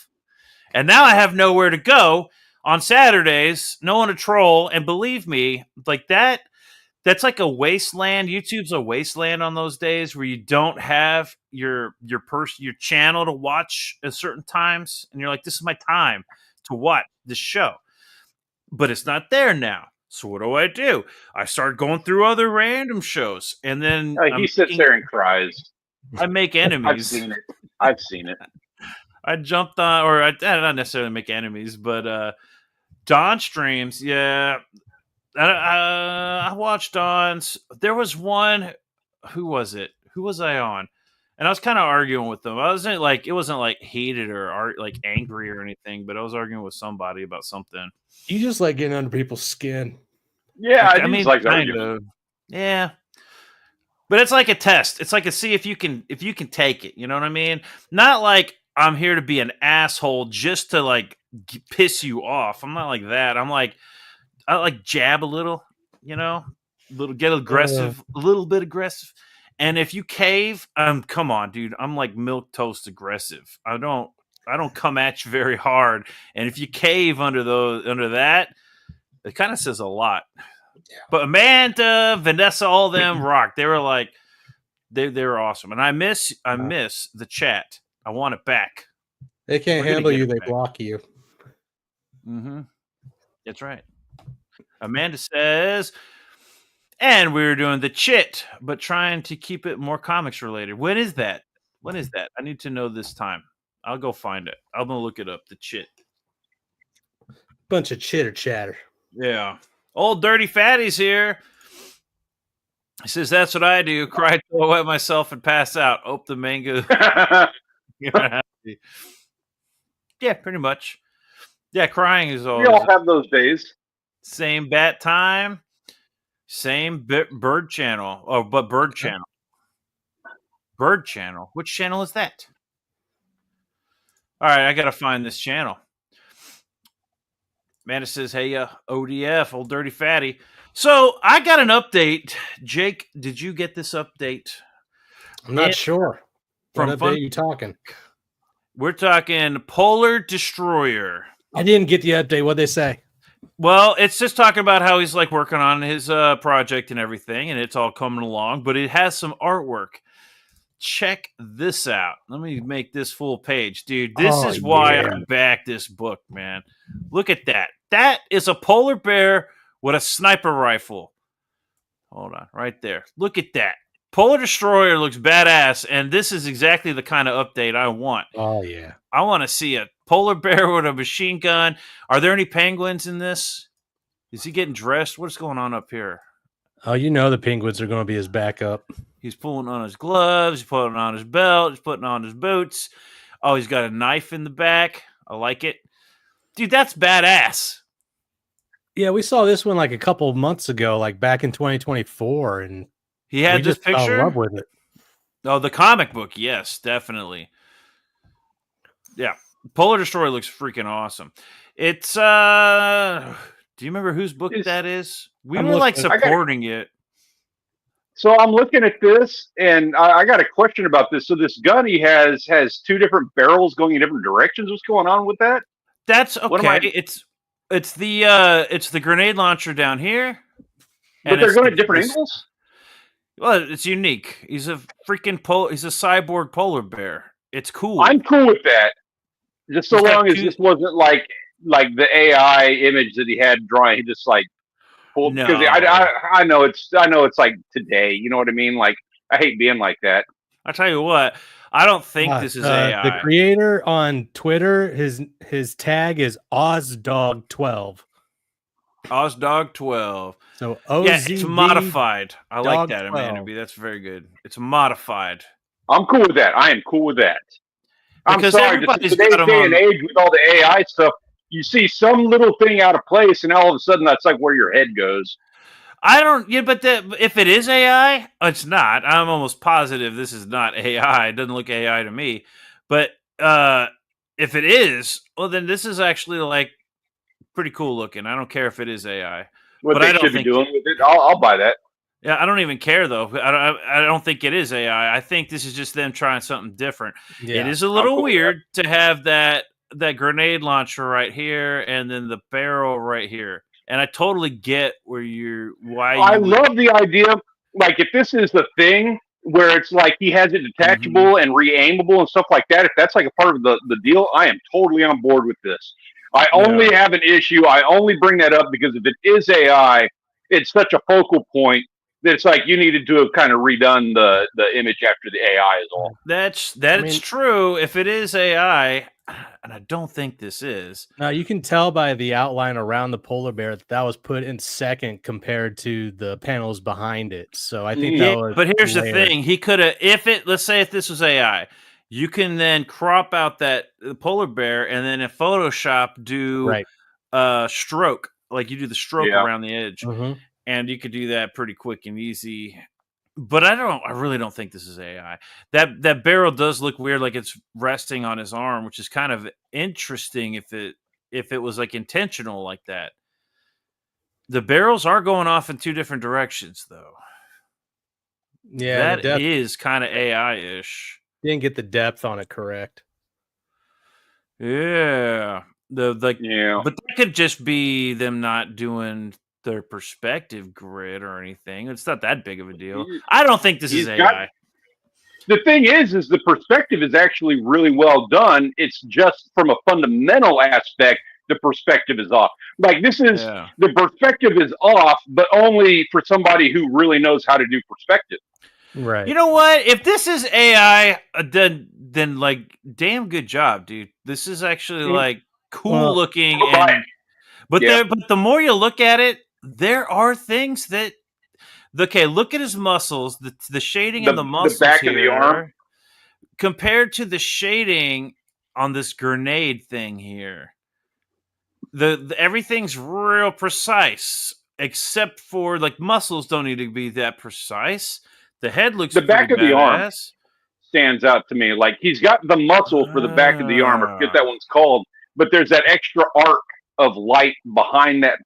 And now I have nowhere to go on Saturdays, no one to troll. And believe me, like that's like a wasteland. YouTube's a wasteland on those days where you don't have your channel to watch at certain times. And you're like, this is my time to watch this show. But it's not there now. So what do? I start going through other random shows. And then he sits there and cries. I make enemies. I've seen it. I jumped on, or I not necessarily make enemies, but Don streams, yeah. I watched Don's. There was one. Who was it? Who was I on? And I was kind of arguing with them. It wasn't like heated or like angry or anything, but I was arguing with somebody about something. You just like getting under people's skin. Yeah, I mean, like kind of. Yeah. But it's like a test. It's like a see if you can take it. You know what I mean? Not like I'm here to be an asshole just to like piss you off. I'm not like that. I like jab a little, you know, get aggressive, a little bit aggressive. And if you cave, come on, dude. I'm like milk toast aggressive. I don't come at you very hard. And if you cave under that, it kind of says a lot. Yeah. But Amanda, Vanessa, all them rock. They were like, they were awesome. And I miss the chat. I want it back. They can't handle you. They block you. Mm-hmm. That's right. Amanda says, and we were doing the chit, but trying to keep it more comics related. When is that? I need to know this time. I'll go find it. I'm going to look it up. The chit. Bunch of chitter chatter. Yeah. Old Dirty Fatty's here. He says, that's what I do. Cry till I wet myself and pass out. Ope the mango. Yeah, pretty much. Yeah, crying is always. We all have those days. Same bat time. Same bird channel. Oh, but bird channel. Bird channel. Which channel is that? All right, I got to find this channel. Amanda says, hey, ODF, Old Dirty Fatty. So I got an update. Jake, did you get this update? I'm not sure. What update are you talking? We're talking Polar Destroyer. I didn't get the update. What'd they say? Well, it's just talking about how he's like working on his project and everything, and it's all coming along, but it has some artwork. Check this out. Let me make this full page. Dude, this is why I back this book, man. Look at that. That is a polar bear with a sniper rifle. Hold on, right there. Look at that. Polar Destroyer looks badass, and this is exactly the kind of update I want. Oh, yeah. I want to see a polar bear with a machine gun. Are there any penguins in this? Is he getting dressed? What's going on up here? Oh, you know the penguins are going to be his backup. He's pulling on his gloves. He's putting on his belt. He's putting on his boots. Oh, he's got a knife in the back. I like it. Dude, that's badass. Yeah, we saw this one like a couple of months ago, like back in 2024, and He had we this just fell in picture. love with it. Oh, the comic book. Yes, definitely. Yeah. Polar Destroyer looks freaking awesome. It's do you remember whose book that is? We I'm were like looking- supporting it. So I'm looking at this, and I got a question about this. So this gun he has two different barrels going in different directions. What's going on with that? That's What am okay. It's the grenade launcher down here. But they're going at different angles? Well, it's unique. He's a freaking he's a cyborg polar bear. It's cool. I'm cool with that. Just so He's got long as two- this wasn't like the AI image that he had drawing. He just like pulled because No. I know it's like today. You know what I mean? Like I hate being like that. I tell you what, I don't think this is AI. The creator on Twitter, his tag is OzDog12. OzDog12. So Yeah, it's OZD modified. I like Dog that, 12. Amanda B. That's very good. It's modified. I'm cool with that. I am cool with that. I'm Because sorry, just in everybody's today's got 'em day on and the- age with all the AI stuff, you see some little thing out of place, and all of a sudden that's like where your head goes. I don't. Yeah, but if it is AI, it's not. I'm almost positive this is not AI. It doesn't look AI to me. But if it is, well, then this is actually like pretty cool looking. I don't care if it is AI. What But they I don't should be think- doing with it, I'll buy that. Yeah, I don't even care though. I don't think it is AI. I think this is just them trying something different. Yeah. It is a little cool with weird to have that grenade launcher right here and then the barrel right here. And I totally get why I you would- love the idea. Like if this is the thing where it's like he has it detachable and re-aimable and stuff like that, if that's like a part of the deal, I am totally on board with this. I only have an issue. I only bring that up because if it is AI, it's such a focal point that it's like you needed to have kind of redone the image after the AI is all. That's mean- true. If it is AI, and I don't think this is. Now you can tell by the outline around the polar bear that was put in second compared to the panels behind it. So I think that Yeah, was. but here's the layered. thing: he could have. Let's say if this was AI, you can then crop out the polar bear, and then in Photoshop do Right. stroke, like you do the stroke Yeah. around the edge, Mhm. and you could do that pretty quick and easy. But I really don't think this is AI. That barrel does look weird, like it's resting on his arm, which is kind of interesting if it was like intentional like that. The barrels are going off in two different directions, though. Yeah, That is kind of AI-ish. didn't get the depth on it correct. Yeah. Yeah. But that could just be them not doing their perspective grid or anything. It's not that big of a deal. I don't think this is He's AI. got- The thing is the perspective is actually really well done. It's just from a fundamental aspect, the perspective is off. Like this is Yeah. the perspective is off, but only for somebody who really knows how to do perspective. Right. You know what? If this is AI, then like damn good job, dude. This is actually like cool Well, looking right. and but the more you look at it, there are things that okay, look at his muscles, the shading in the muscles back here of the arm. compared to the shading on this grenade thing here. The everything's real precise except for like muscles don't need to be that precise. The head looks The back pretty of the arm. badass. Stands out to me. Like he's got the muscle for the back of the arm, I forget that one's called, but there's that extra arc of light behind that,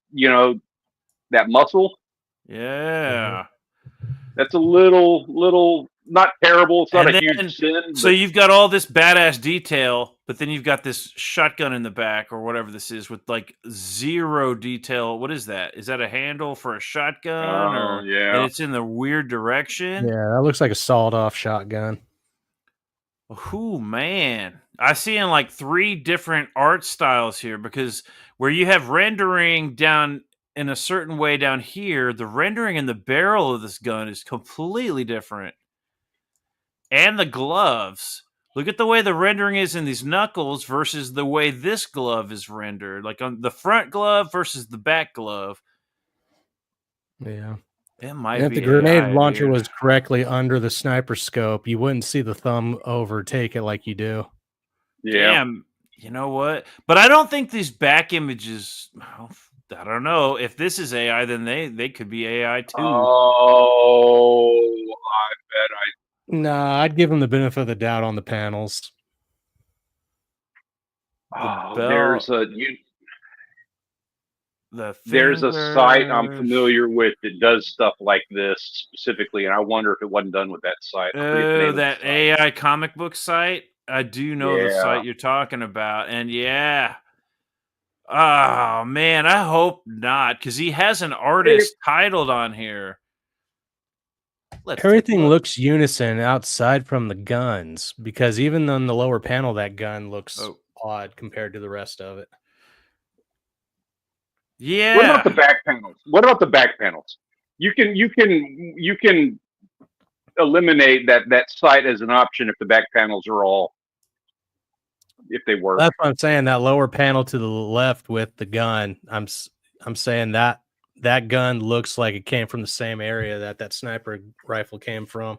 that muscle. Yeah. That's a little not terrible. It's not And a then- huge sin. So you've got all this badass detail, but then you've got this shotgun in the back or whatever this is with like zero detail. What is that? Is that a handle for a shotgun? Oh, or yeah. and it's in the weird direction? Yeah, that looks like a sawed-off shotgun. Oh man, I see in like 3 different art styles here because where you have rendering down in a certain way down here, the rendering in the barrel of this gun is completely different. And the gloves. Look at the way the rendering is in these knuckles versus the way this glove is rendered. Like on the front glove versus the back glove. Yeah. It might And if be the grenade AI, launcher dude. was correctly under the sniper scope, you wouldn't see the thumb overtake it like you do. Yeah. Damn. You know what? But I don't think these back images. Well, I don't know. If this is AI, then they could be AI too. Oh, I bet Nah, I'd give him the benefit of the doubt on the panels. there's a The there's a site I'm fingers. familiar with that does stuff like this specifically, and I wonder if it wasn't done with that site. I forget the name Oh, of the that site. AI comic book site. I do know the Yeah. site you're talking about, and yeah. Oh man, I hope not, because he has an artist titled on here. Let's take a Everything look. looks unison outside from the guns, because even on the lower panel, that gun looks odd compared to the rest of it. Yeah. What about the back panels? What about the back panels? You can eliminate that site as an option if the back panels are all if they work. That's what I'm saying. That lower panel to the left with the gun, I'm saying that gun looks like it came from the same area that sniper rifle came from.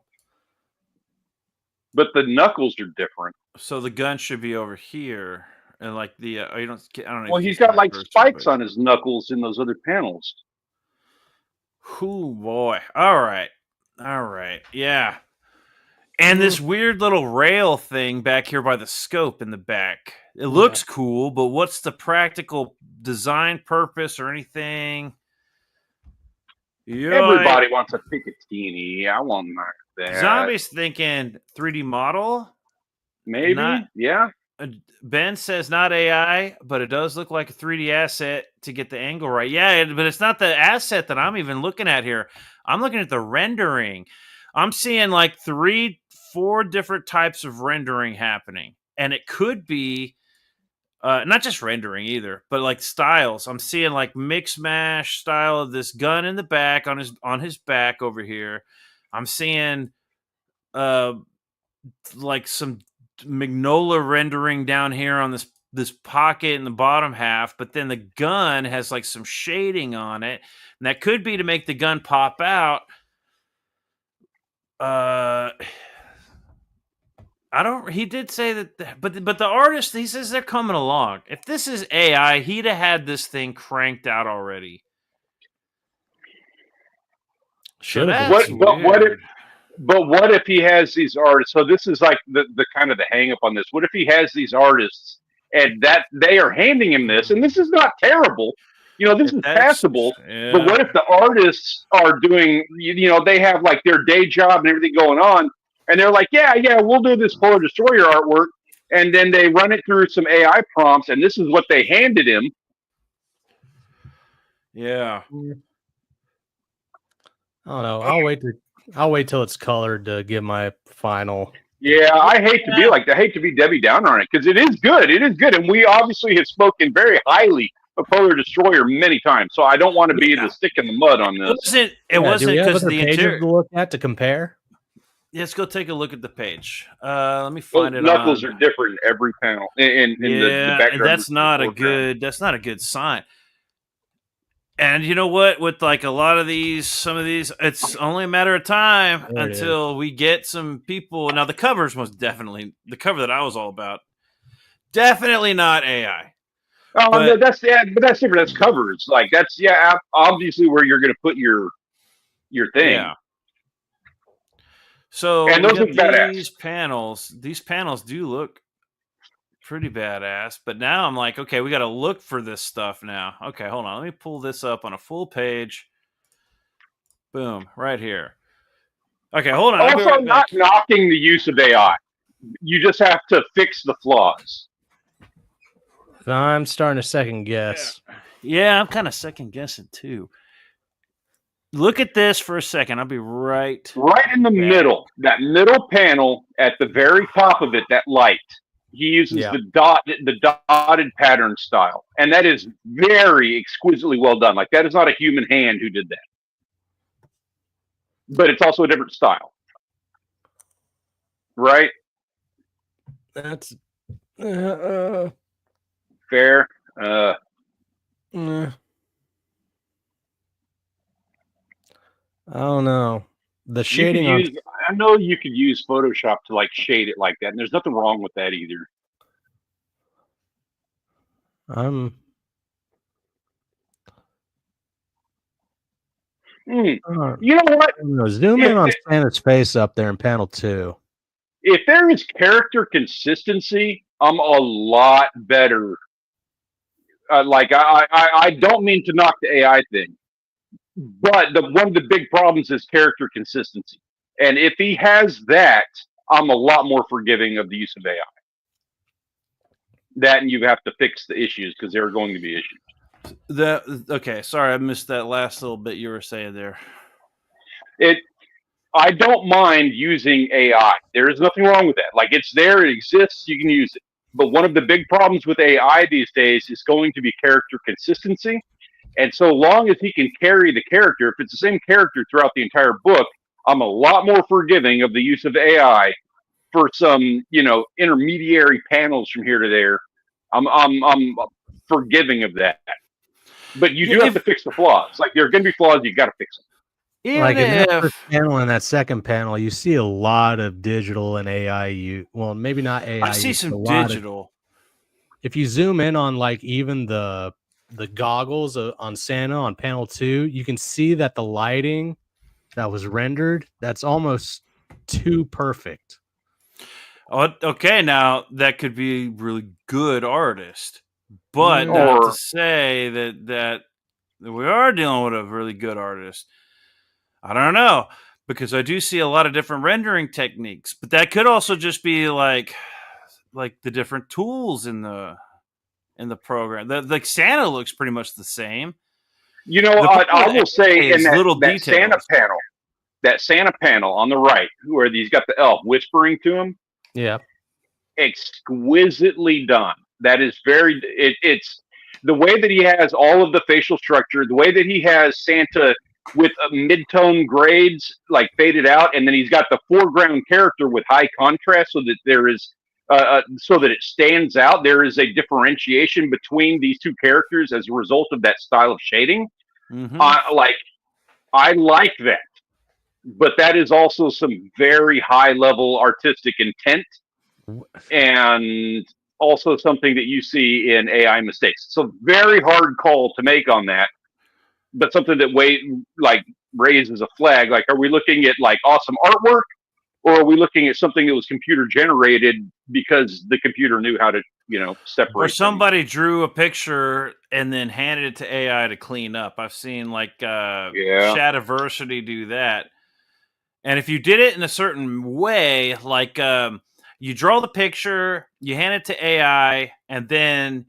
But the knuckles are different. So the gun should be over here, and like the I don't know. Well, if he's you got see like that spikes but- on his knuckles in those other panels. Oh boy! All right, yeah. And this weird little rail thing back here by the scope in the back. It looks cool, but what's the practical design purpose or anything? Everybody wants a Picatinny. I want that. Zombie's thinking 3D model. Maybe, yeah. Ben says not AI, but it does look like a 3D asset to get the angle right. Yeah, but it's not the asset that I'm even looking at here. I'm looking at the rendering. I'm seeing like 3-4 different types of rendering happening, and it could be not just rendering either, but like styles. I'm seeing like mix mash style of this gun in the back on his back over here. I'm seeing like some magnolia rendering down here on this pocket in the bottom half, but then the gun has like some shading on it, and that could be to make the gun pop out. He did say that, but the artist, he says they're coming along. If this is AI, he'd have had this thing cranked out already. Should have. But what if he has these artists? So this is like the kind of the hang up on this. What if he has these artists and that they are handing him this, and this is not terrible. This is passable. Yeah. But what if the artists are doing, they have like their day job and everything going on, and they're like, yeah, we'll do this Polar Destroyer artwork, and then they run it through some AI prompts, and this is what they handed him. Yeah. I don't know. I'll wait till it's colored to give my final. Yeah, I hate to be like that. I hate to be Debbie Downer on it because it is good. It is good, and we obviously have spoken very highly of Polar Destroyer many times. So I don't want to be the stick in the mud on this. It wasn't because the the interior. To look at to compare. Let's go take a look at the page. Let me find it. Knuckles are different in every panel. In the background. That's not a good sign. And you know what? With like a lot of some of these, it's only a matter of time until we get some people. Now the cover's most definitely the cover that I was all about. Definitely not AI. Oh, but that's different. That's covers. Like that's obviously where you're going to put your thing. Yeah. So and those look badass. These panels do look pretty badass, but now I'm like, okay, we got to look for this stuff now. Okay, hold on. Let me pull this up on a full page. Boom, right here. Okay, hold on. Also, not knocking the use of AI. You just have to fix the flaws. I'm starting to second guess. Yeah, I'm kind of second guessing too. Look at this for a second. I'll be right in the middle. That middle panel at the very top of it, that light. He uses the dotted pattern style, and that is very exquisitely well done. Like that is not a human hand who did that, but it's also a different style, right? That's fair. I don't know. The You could shading on use. I know you could use Photoshop to like shade it like that, and there's nothing wrong with that either. I'm Mm. uh, You know what? I don't know. Zoom in on Santa's face up there in panel 2. If there is character consistency, I'm a lot better. Like I don't mean to knock the AI thing, but one of the big problems is character consistency. And if he has that, I'm a lot more forgiving of the use of AI. That and you have to fix the issues because there are going to be issues. Okay, sorry, I missed that last little bit you were saying there. I don't mind using AI. There is nothing wrong with that. Like it's there, it exists, you can use it. But one of the big problems with AI these days is going to be character consistency. And so long as he can carry the character, if it's the same character throughout the entire book, I'm a lot more forgiving of the use of AI for some, intermediary panels from here to there. I'm forgiving of that. But you do have to fix the flaws. Like there are going to be flaws, you got to fix them. Like in that first panel and that second panel, you see a lot of digital and AI. Well, maybe not AI. I see some digital. If you zoom in on like even the goggles on Santa on panel 2, you can see that the lighting that was rendered, that's almost too perfect. Oh, okay, now that could be really good artist, but not to say that we are dealing with a really good artist. I don't know, because I do see a lot of different rendering techniques, but that could also just be like the different tools in the program. Like Santa looks pretty much the same. I will say in that Santa panel on the right, where he's got the elf whispering to him. Yeah, exquisitely done. That is it's the way that he has all of the facial structure, the way that he has Santa with mid-tone grades like faded out, and then he's got the foreground character with high contrast, so that there is so that it stands out. There is a differentiation between these two characters as a result of that style of shading. Mm-hmm. I like that, but that is also some very high-level artistic intent, and also something that you see in AI mistakes. So very hard call to make on that. But something that raises a flag. Like, are we looking at like awesome artwork, or are we looking at something that was computer generated because the computer knew how to, separate? Or somebody drew a picture and then handed it to AI to clean up. I've seen Shadiversity do that. And if you did it in a certain way, like you draw the picture, you hand it to AI, and then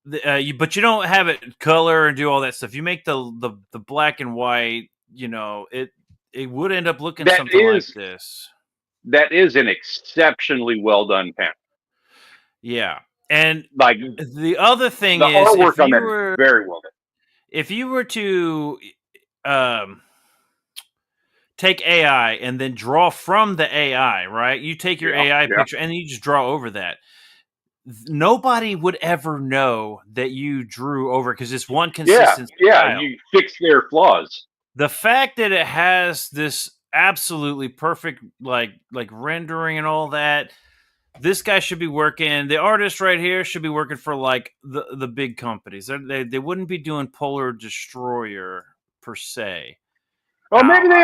but you don't have it color and do all that stuff. You make the black and white. It would end up looking like this. That is an exceptionally well done panel. Yeah, and like the other thing the is, artwork on that is very well done. If you were to take AI and then draw from the AI, right? You take your AI picture and you just draw over that. Nobody would ever know that you drew over because it's one consistent style. You fix their flaws. The fact that it has this absolutely perfect like rendering and all that, this guy should be working. The artist right here should be working for like the big companies. They wouldn't be doing Polar Destroyer per se. Well, maybe they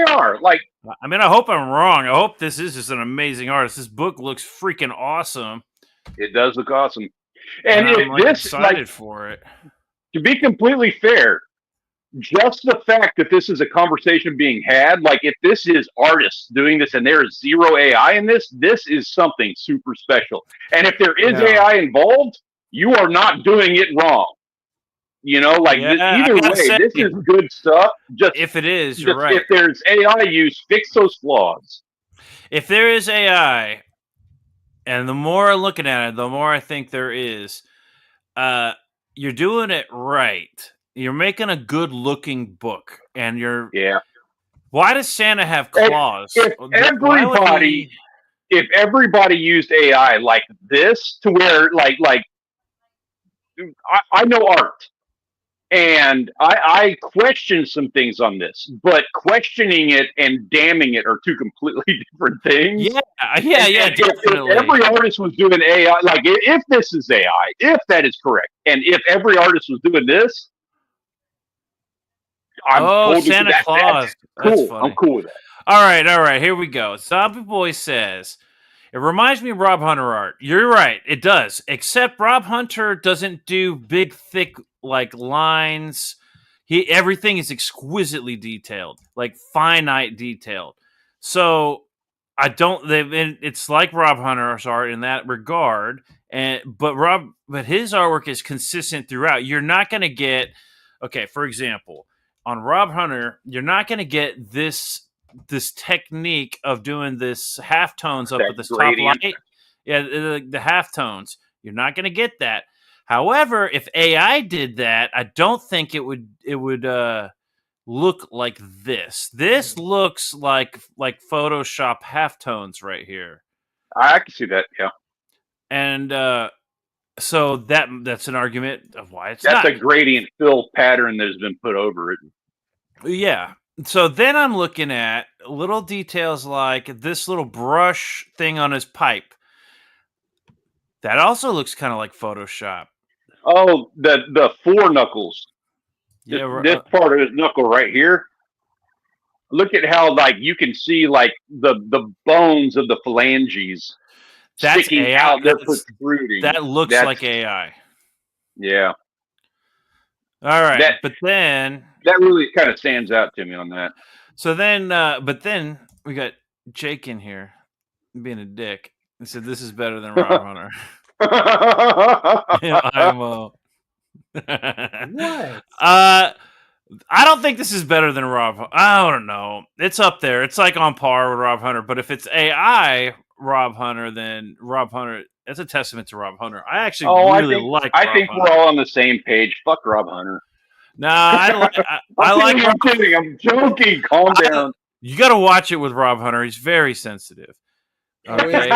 are. Like, I mean, I hope I'm wrong. I hope this is just an amazing artist. This book looks freaking awesome. It does look awesome, and I'm excited for it. To be completely fair, just the fact that this is a conversation being had, like if this is artists doing this and there is zero AI in this is something super special. And if there is AI involved, you are not doing it wrong. Either way, this is good stuff. Just if it is, you're right. If there's AI use, fix those flaws. If there is AI. And the more I'm looking at it, the more I think there is. You're doing it right. You're making a good-looking book, and you're. Yeah. Why does Santa have claws? If everybody used AI like this, to where I know art. And I question some things on this, but questioning it and damning it are two completely different things. Yeah, And definitely. If every artist was doing AI, like if this is AI, if that is correct, and if every artist was doing this, I'm totally Santa Claus. That's cool. Funny. I'm cool with that. All right. Here we go. Zombie Boy says, it reminds me of Rob Hunter art. You're right. It does. Except Rob Hunter doesn't do big, thick, like lines. Everything is exquisitely detailed, like finite detailed. So I don't. It's like Rob Hunter's art in that regard. But his artwork is consistent throughout. You're not going to get. Okay, for example, on Rob Hunter, you're not going to get this technique of doing this halftones up at this top light. Yeah, the halftones. You're not going to get that. However, if AI did that, I don't think it would look like this. This looks like Photoshop halftones right here. I can see that, yeah. And so that's an argument of why it's that's not. a gradient fill pattern that has been put over it. Yeah. So then I'm looking at little details like this little brush thing on his pipe. That also looks kind of like Photoshop. Oh, the four knuckles. Yeah, this part of his knuckle right here. Look at how you can see the bones of the phalanges sticking AI. out. They're protruding. That looks like AI. Yeah. All right, but then that really kind of stands out to me on that. So then, but then we got Jake in here being a dick. He said, "This is better than Rob Hunter." IMO. What? I don't think this is better than Rob. I don't know. It's up there. It's like on par with Rob Hunter. But if it's AI Rob Hunter, then Rob Hunter. That's a testament to Rob Hunter. I actually like. I think we're all on the same page. Fuck Rob Hunter. Nah, I like. I'm kidding. I'm joking. Calm down. You got to watch it with Rob Hunter. He's very sensitive. Okay.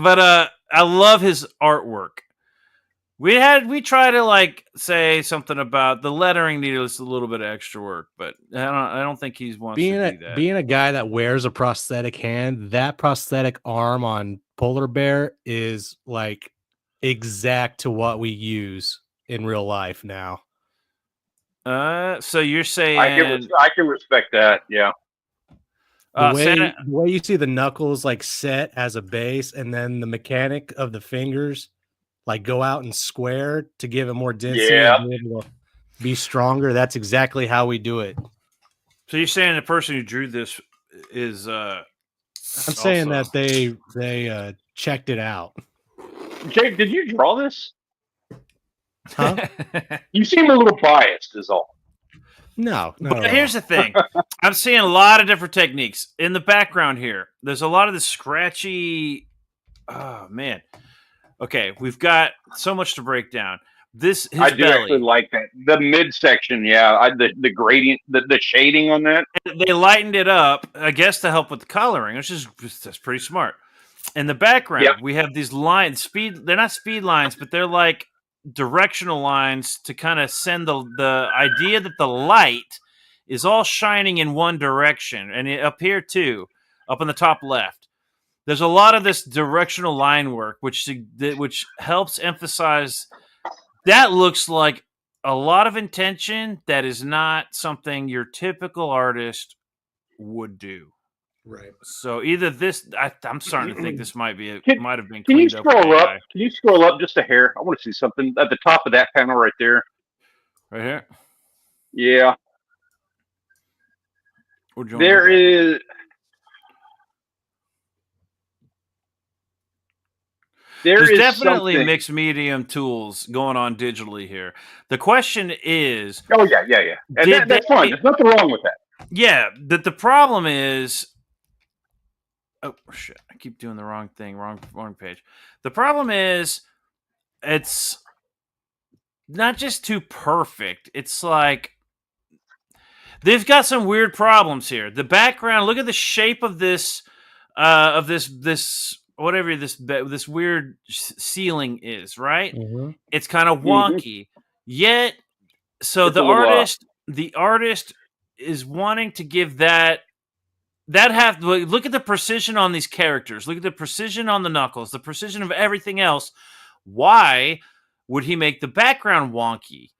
but I love his artwork. We try to say something about the lettering needed a little bit of extra work, but I don't think he wants to do that. Being a guy that wears a prosthetic hand, that prosthetic arm on Polar Bear is exact to what we use in real life now. So you're saying I can respect that, yeah. The way you see the knuckles set as a base, and then the mechanic of the fingers go out and square to give it more density and be able to be stronger. That's exactly how we do it. So you're saying the person who drew this is I'm saying that they checked it out. Jake, did you draw this? Huh? You seem a little biased is all. No. But here's the thing. I'm seeing a lot of different techniques in the background here. There's a lot of this scratchy. Oh man. Okay, we've got so much to break down. I do actually like that. The midsection, the gradient, the shading on that. They lightened it up, I guess, to help with the coloring, that's pretty smart. In the background, we have these lines. They're not speed lines, but they're like directional lines to kind of send the idea that the light is all shining in one direction. And up here too, up in the top left. There's a lot of this directional line work, which helps emphasize. That looks like a lot of intention. That is not something your typical artist would do. Right. So either this, I'm starting to think this might have been. Can you scroll up? Can you scroll up just a hair? I want to see something at the top of that panel right there. Right here. Yeah. There is. There's definitely mixed medium tools going on digitally here. The question is... Oh, yeah. And that's fine. There's nothing wrong with that. Yeah. The problem is... Oh, shit. I keep doing the wrong thing. Wrong page. The problem is it's not just too perfect. It's they've got some weird problems here. The background, look at the shape of this whatever this weird ceiling is, right? Mhm. It's kind of wonky. Yet, so It's a little off. the artist is wanting to give that have look at the precision on these characters. Look at the precision on the knuckles, the precision of everything else. Why would he make the background wonky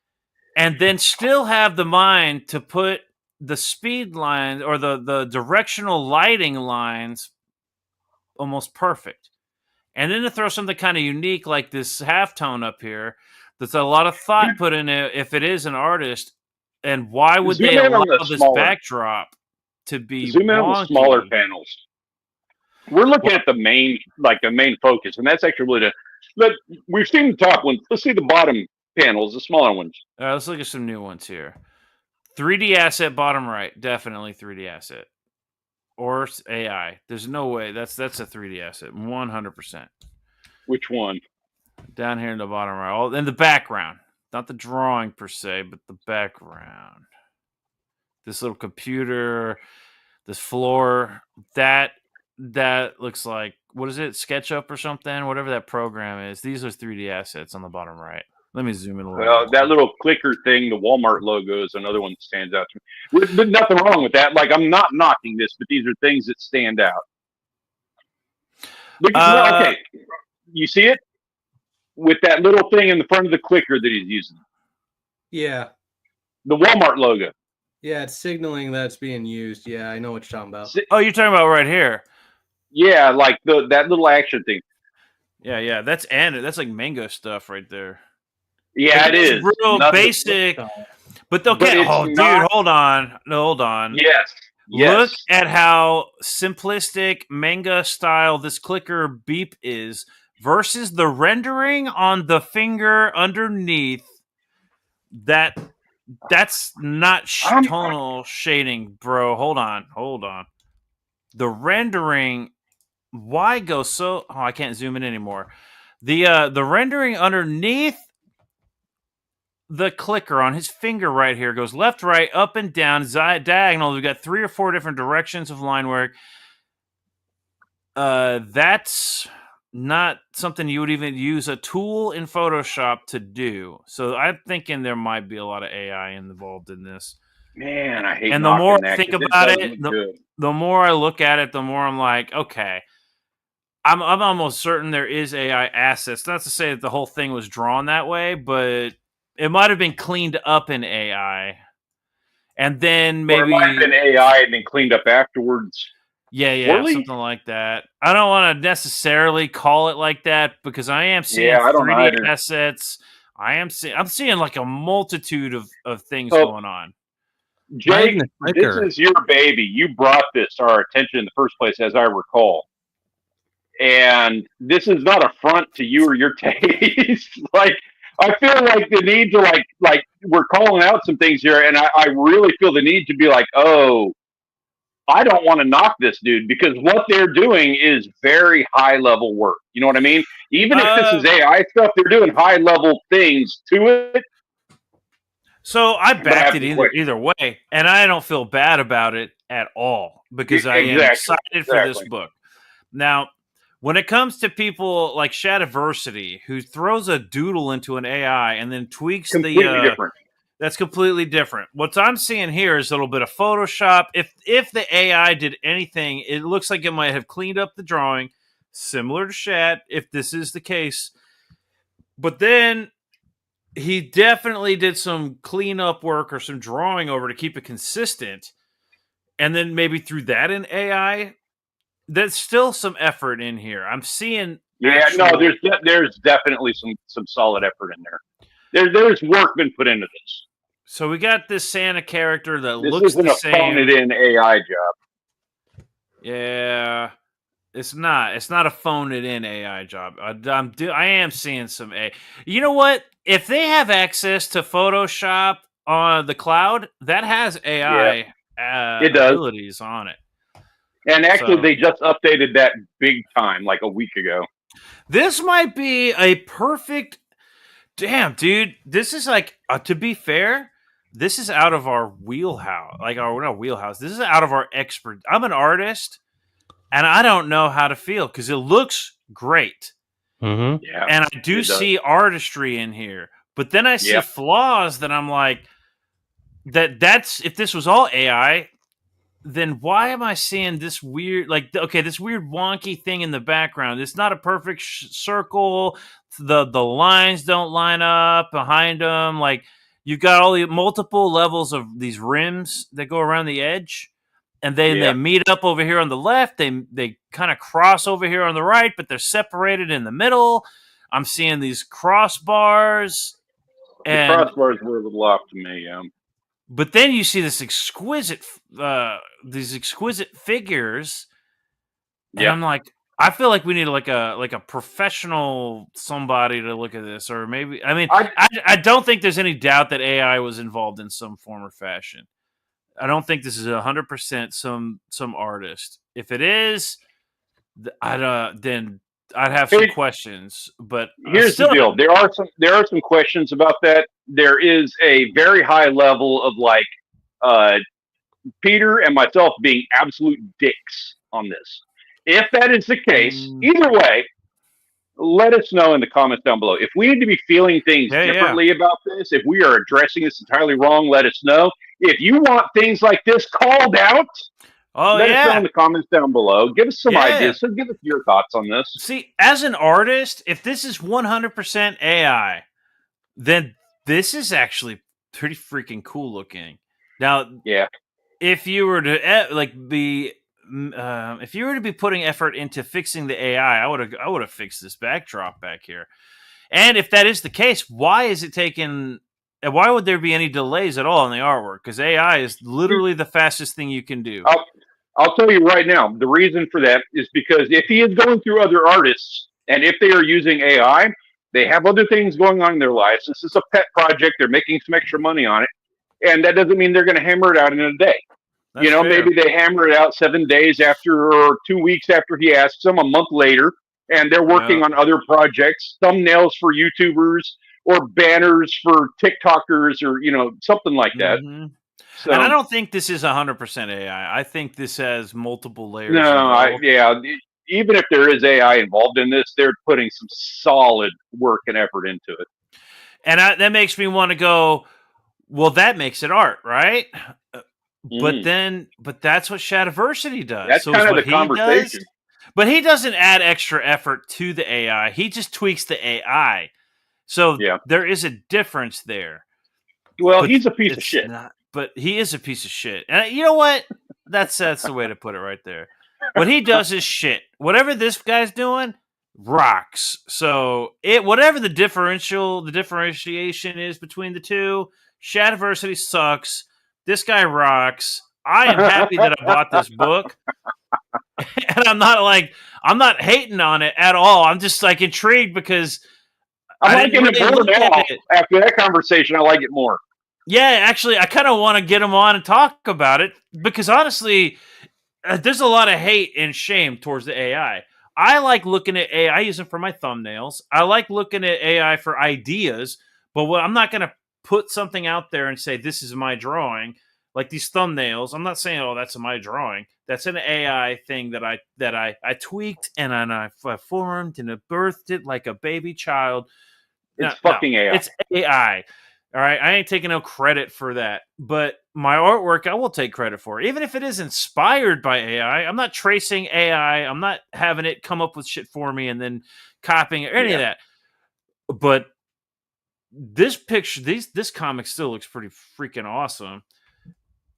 and then still have the mind to put the speed lines or the directional lighting lines almost perfect? And then to throw something kind of unique like this halftone up here, that's a lot of thought put in it if it is an artist. And why would they allow this backdrop to be zoom in on the smaller panels? We're looking at the main focus, and that's actually really we've seen the top ones. Let's see the bottom panels, the smaller ones. All right, let's look at some new ones here. 3D asset, bottom right, definitely 3D asset, or AI. There's no way that's a 3D asset, 100%. Which one? Down here in the bottom right, all in the background, not the drawing per se, but the background. This little computer, this floor, that looks like, what is it, SketchUp or something? Whatever that program is. These are 3D assets on the bottom right. Let me zoom in a little. Well, that little clicker thing, the Walmart logo, is another one that stands out to me. There's nothing wrong with that. Like, I'm not knocking this, but these are things that stand out. Look, okay, you see it? With that little thing in the front of the clicker that he's using. Yeah. The Walmart logo. Yeah, it's signaling that it's being used. Yeah, I know what you're talking about. Oh, you're talking about right here. Yeah, like that little action thing. Yeah, that's like mango stuff right there. Yeah, it is. Real basic. But okay, dude, hold on. No, hold on. Yes. Look at how simplistic manga style this clicker beep is versus the rendering on the finger underneath. That's not tonal shading, bro. Hold on. The rendering, why go so? Oh, I can't zoom in anymore. The rendering underneath the clicker on his finger right here goes left, right, up and down, diagonal. We've got 3 or 4 different directions of line work. That's not something you would even use a tool in Photoshop to do. So I'm thinking there might be a lot of AI involved in this. Man, I hate. And the more I think about it, the more I look at it, the more I'm like, okay, I'm almost certain there is AI assets. Not to say that the whole thing was drawn that way, but it might have been cleaned up in AI, and then maybe it might have been AI and then cleaned up afterwards. Yeah, really? Something like that. I don't want to necessarily call it like that because I am seeing 3D assets. I'm seeing like a multitude of things going on. Jake, this is your baby. You brought this to our attention in the first place, as I recall. And this is not a front to you or your taste. Like, I feel like the need to like we're calling out some things here, and I really feel the need to be like, oh, I don't want to knock this dude because what they're doing is very high level work. You know what I mean? Even if this is AI stuff, they're doing high level things to it. So I backed it either way, and I don't feel bad about it at all because I am excited for this book. Now, when it comes to people like Shadiversity, who throws a doodle into an AI and then tweaks different. That's completely different. What I'm seeing here is a little bit of Photoshop. If the AI did anything, it looks like it might have cleaned up the drawing, similar to Shad, if this is the case. But then he definitely did some cleanup work or some drawing over to keep it consistent, and then maybe threw that in AI. There's still some effort in here. I'm seeing. Yeah, no, there's definitely some solid effort in there. There's work been put into this. So we got this Santa character that looks the same. This isn't a phone-it-in AI job. Yeah, it's not. It's not a phone-it-in AI job. I am seeing some AI. You know what? If they have access to Photoshop on the cloud, that has AI abilities on it. And actually, they just updated that big time, like a week ago. This might be a perfect... Damn, dude. This is like, to be fair, this is out of our wheelhouse. Like, not wheelhouse. This is out of our expert. I'm an artist, and I don't know how to feel because it looks great. Mm-hmm. Yeah. And I do see artistry in here, but then I see flaws that I'm like, that's if this was all AI, then why am I seeing this weird, like, okay, this weird wonky thing in the background? It's not a perfect circle. The lines don't line up behind them. Like, you've got all the multiple levels of these rims that go around the edge. And then they meet up over here on the left. They kind of cross over here on the right, but they're separated in the middle. I'm seeing these crossbars. And the crossbars were a little off to me, but then you see this these exquisite figures, and I'm like, I feel like we need like a professional somebody to look at this, or maybe I don't think there's any doubt that AI was involved in some form or fashion. I don't think this is 100% some artist. If it is, then I'd have some questions. But here's the deal: there are some questions about that. There is a very high level of like Peter and myself being absolute dicks on this. If that is the case, either way, let us know in the comments down below. If we need to be feeling things differently about this, if we are addressing this entirely wrong, let us know. If you want things like this called out, let us know in the comments down below. Give us some ideas. So give us your thoughts on this. See, as an artist, if this is 100% AI, then this is actually pretty freaking cool looking. Now, if you were to if you were to be putting effort into fixing the AI, I would have fixed this backdrop back here. And if that is the case, why is it taking? Why would there be any delays at all in the artwork? Because AI is literally the fastest thing you can do. I'll tell you right now, the reason for that is because if he is going through other artists, and if they are using AI, they have other things going on in their lives. This is a pet project. They're making some extra money on it. And that doesn't mean they're going to hammer it out in a day. That's fair. Maybe they hammer it out 7 days after, or 2 weeks after he asks them, a month later, and they're working on other projects, thumbnails for YouTubers, or banners for TikTokers, or something like that. So, and I don't think this is 100% AI. I think this has multiple layers. No, even if there is AI involved in this, they're putting some solid work and effort into it. And that makes me want to go, well, that makes it art, right? But that's what Shadiversity does. That's kind of the conversation. But he doesn't add extra effort to the AI. He just tweaks the AI. So there is a difference there. Well, he's a piece of shit. But he is a piece of shit. And you know what? That's the way to put it right there. What he does is shit. Whatever this guy's doing rocks. So whatever the differentiation is between the two, Shadiversity sucks. This guy rocks. I am happy that I bought this book. And I'm not hating on it at all. I'm just like intrigued because I like it more now. After that conversation, I like it more. Yeah, actually, I kind of want to get him on and talk about it because honestly, there's a lot of hate and shame towards the AI. I like looking at AI. I use it for my thumbnails. I like looking at AI for ideas, but I'm not going to put something out there and say, this is my drawing. Like these thumbnails, I'm not saying, oh, that's my drawing. That's an AI thing that I tweaked and I formed and I birthed it like a baby child. It's fucking AI. It's AI. All right, I ain't taking no credit for that, but my artwork I will take credit for, even if it is inspired by AI. I'm not tracing AI. I'm not having it come up with shit for me and then copying it or any of that. But this picture, this comic still looks pretty freaking awesome.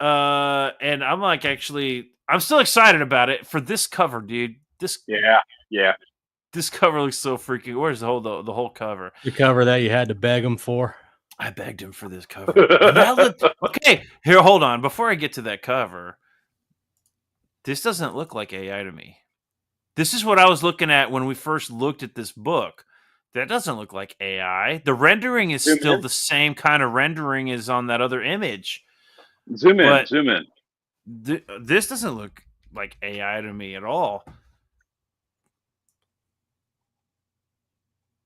And I'm like, actually, I'm still excited about it for this cover, dude. This cover looks so freaking. Where's the whole cover? The cover that you had to beg him for. I begged him for this cover. Okay, here, hold on. Before I get to that cover, this doesn't look like AI to me. This is what I was looking at when we first looked at this book. That doesn't look like AI. The rendering is still the same kind of rendering as on that other image. Zoom in. This doesn't look like AI to me at all.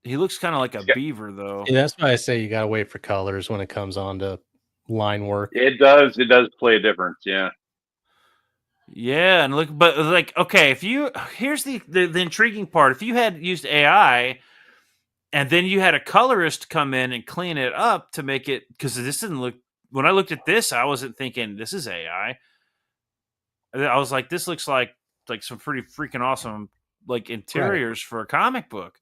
He looks kind of like a beaver, though. Yeah, that's why I say you gotta wait for colors when it comes on to line work. It does play a difference, yeah. Yeah, and look, but like, okay, if you here's the intriguing part. If you had used AI and then you had a colorist come in and clean it up to make it, because this didn't look. When I looked at this, I wasn't thinking this is AI. I was like, this looks like some pretty freaking awesome like interiors for a comic book.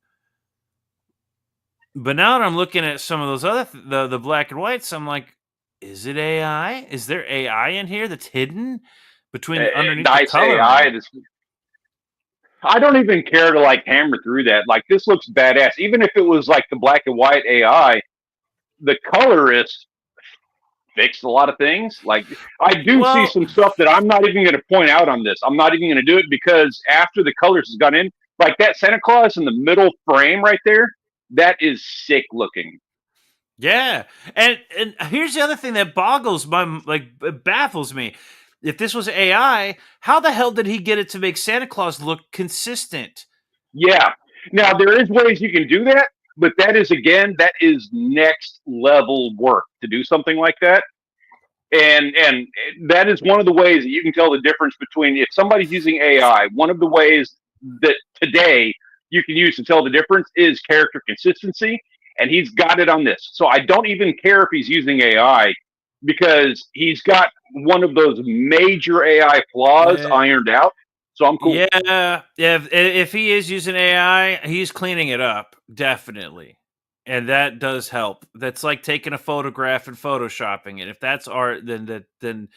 But now that I'm looking at some of those other the black and whites, I'm like, is it AI? Is there AI in here that's hidden between underneath the Nice color? AI. I don't even care to like hammer through that. Like this looks badass. Even if it was like the black and white AI, the colorist fixed a lot of things. Like I do see some stuff that I'm not even going to point out on this. I'm not even going to do it because after the colors has gone in, like that Santa Claus in the middle frame right there, that is sick looking. Yeah, and here's the other thing that boggles it baffles me. If this was AI, how the hell did he get it to make Santa Claus look consistent? Yeah. Now there is ways you can do that, but that is next level work to do something like that. And that is one of the ways that you can tell the difference between if somebody's using AI. One of the ways that today you can use to tell the difference is character consistency, and he's got it on this. So I don't even care if he's using AI because he's got one of those major AI flaws ironed out. So I'm cool. Yeah, if he is using AI, he's cleaning it up definitely, and that does help. That's like taking a photograph and photoshopping it. If that's art, then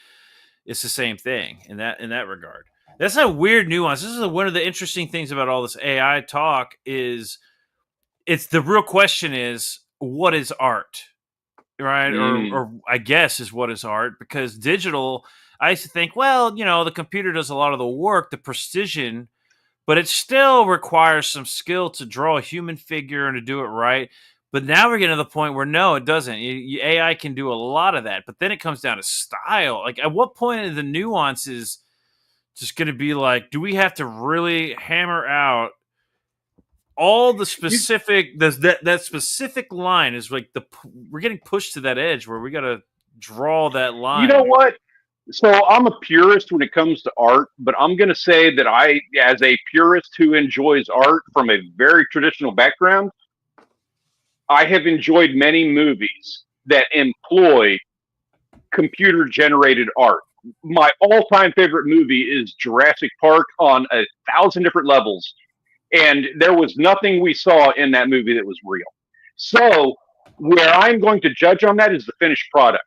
it's the same thing in that regard. That's a weird nuance. This is one of the interesting things about all this AI talk is it's the real question is what is art, right? Or I guess is what is art, because digital. I used to think, well, the computer does a lot of the work, the precision, but it still requires some skill to draw a human figure and to do it right. But now we're getting to the point where no, it doesn't. AI can do a lot of that, but then it comes down to style. Like, at what point is the nuances just going to be like, do we have to really hammer out all the specific that specific line is like we're getting pushed to that edge where we got to draw that line. You know what? So I'm a purist when it comes to art, but I'm going to say that I, as a purist who enjoys art from a very traditional background, I have enjoyed many movies that employ computer generated art. My all-time favorite movie is Jurassic Park on 1,000 different levels. And there was nothing we saw in that movie that was real. So where I'm going to judge on that is the finished product.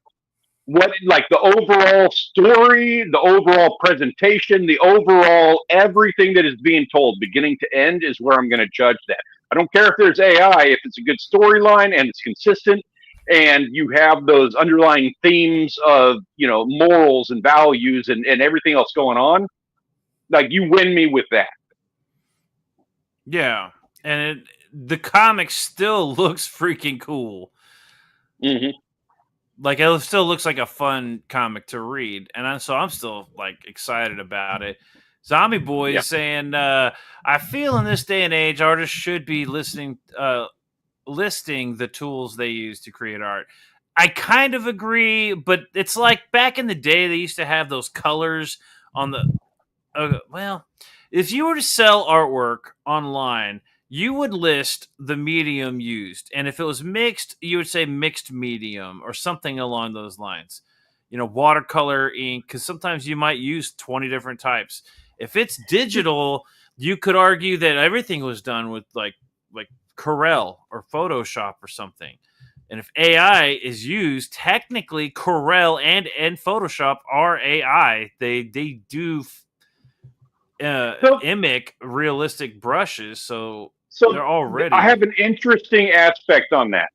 What, like the overall story, the overall presentation, the overall everything that is being told, beginning to end, is where I'm going to judge that. I don't care if there's AI, if it's a good storyline and it's consistent, and you have those underlying themes of morals and values and everything else going on. Like, you win me with that. Yeah, and the comic still looks freaking cool. Mm-hmm. Like, it still looks like a fun comic to read, and I'm still like excited about it. Zombie Boy is saying, "I feel in this day and age, artists should be listing the tools they use to create art." I kind of agree, but it's like back in the day they used to have those colors on the. Well, if you were to sell artwork online, you would list the medium used. And if it was mixed, you would say mixed medium or something along those lines. Watercolor, ink, because sometimes you might use 20 different types. If it's digital, you could argue that everything was done with like Corel or Photoshop or something. And if AI is used, technically Corel and Photoshop are AI. They do mimic realistic brushes, so they're already. I have an interesting aspect on that.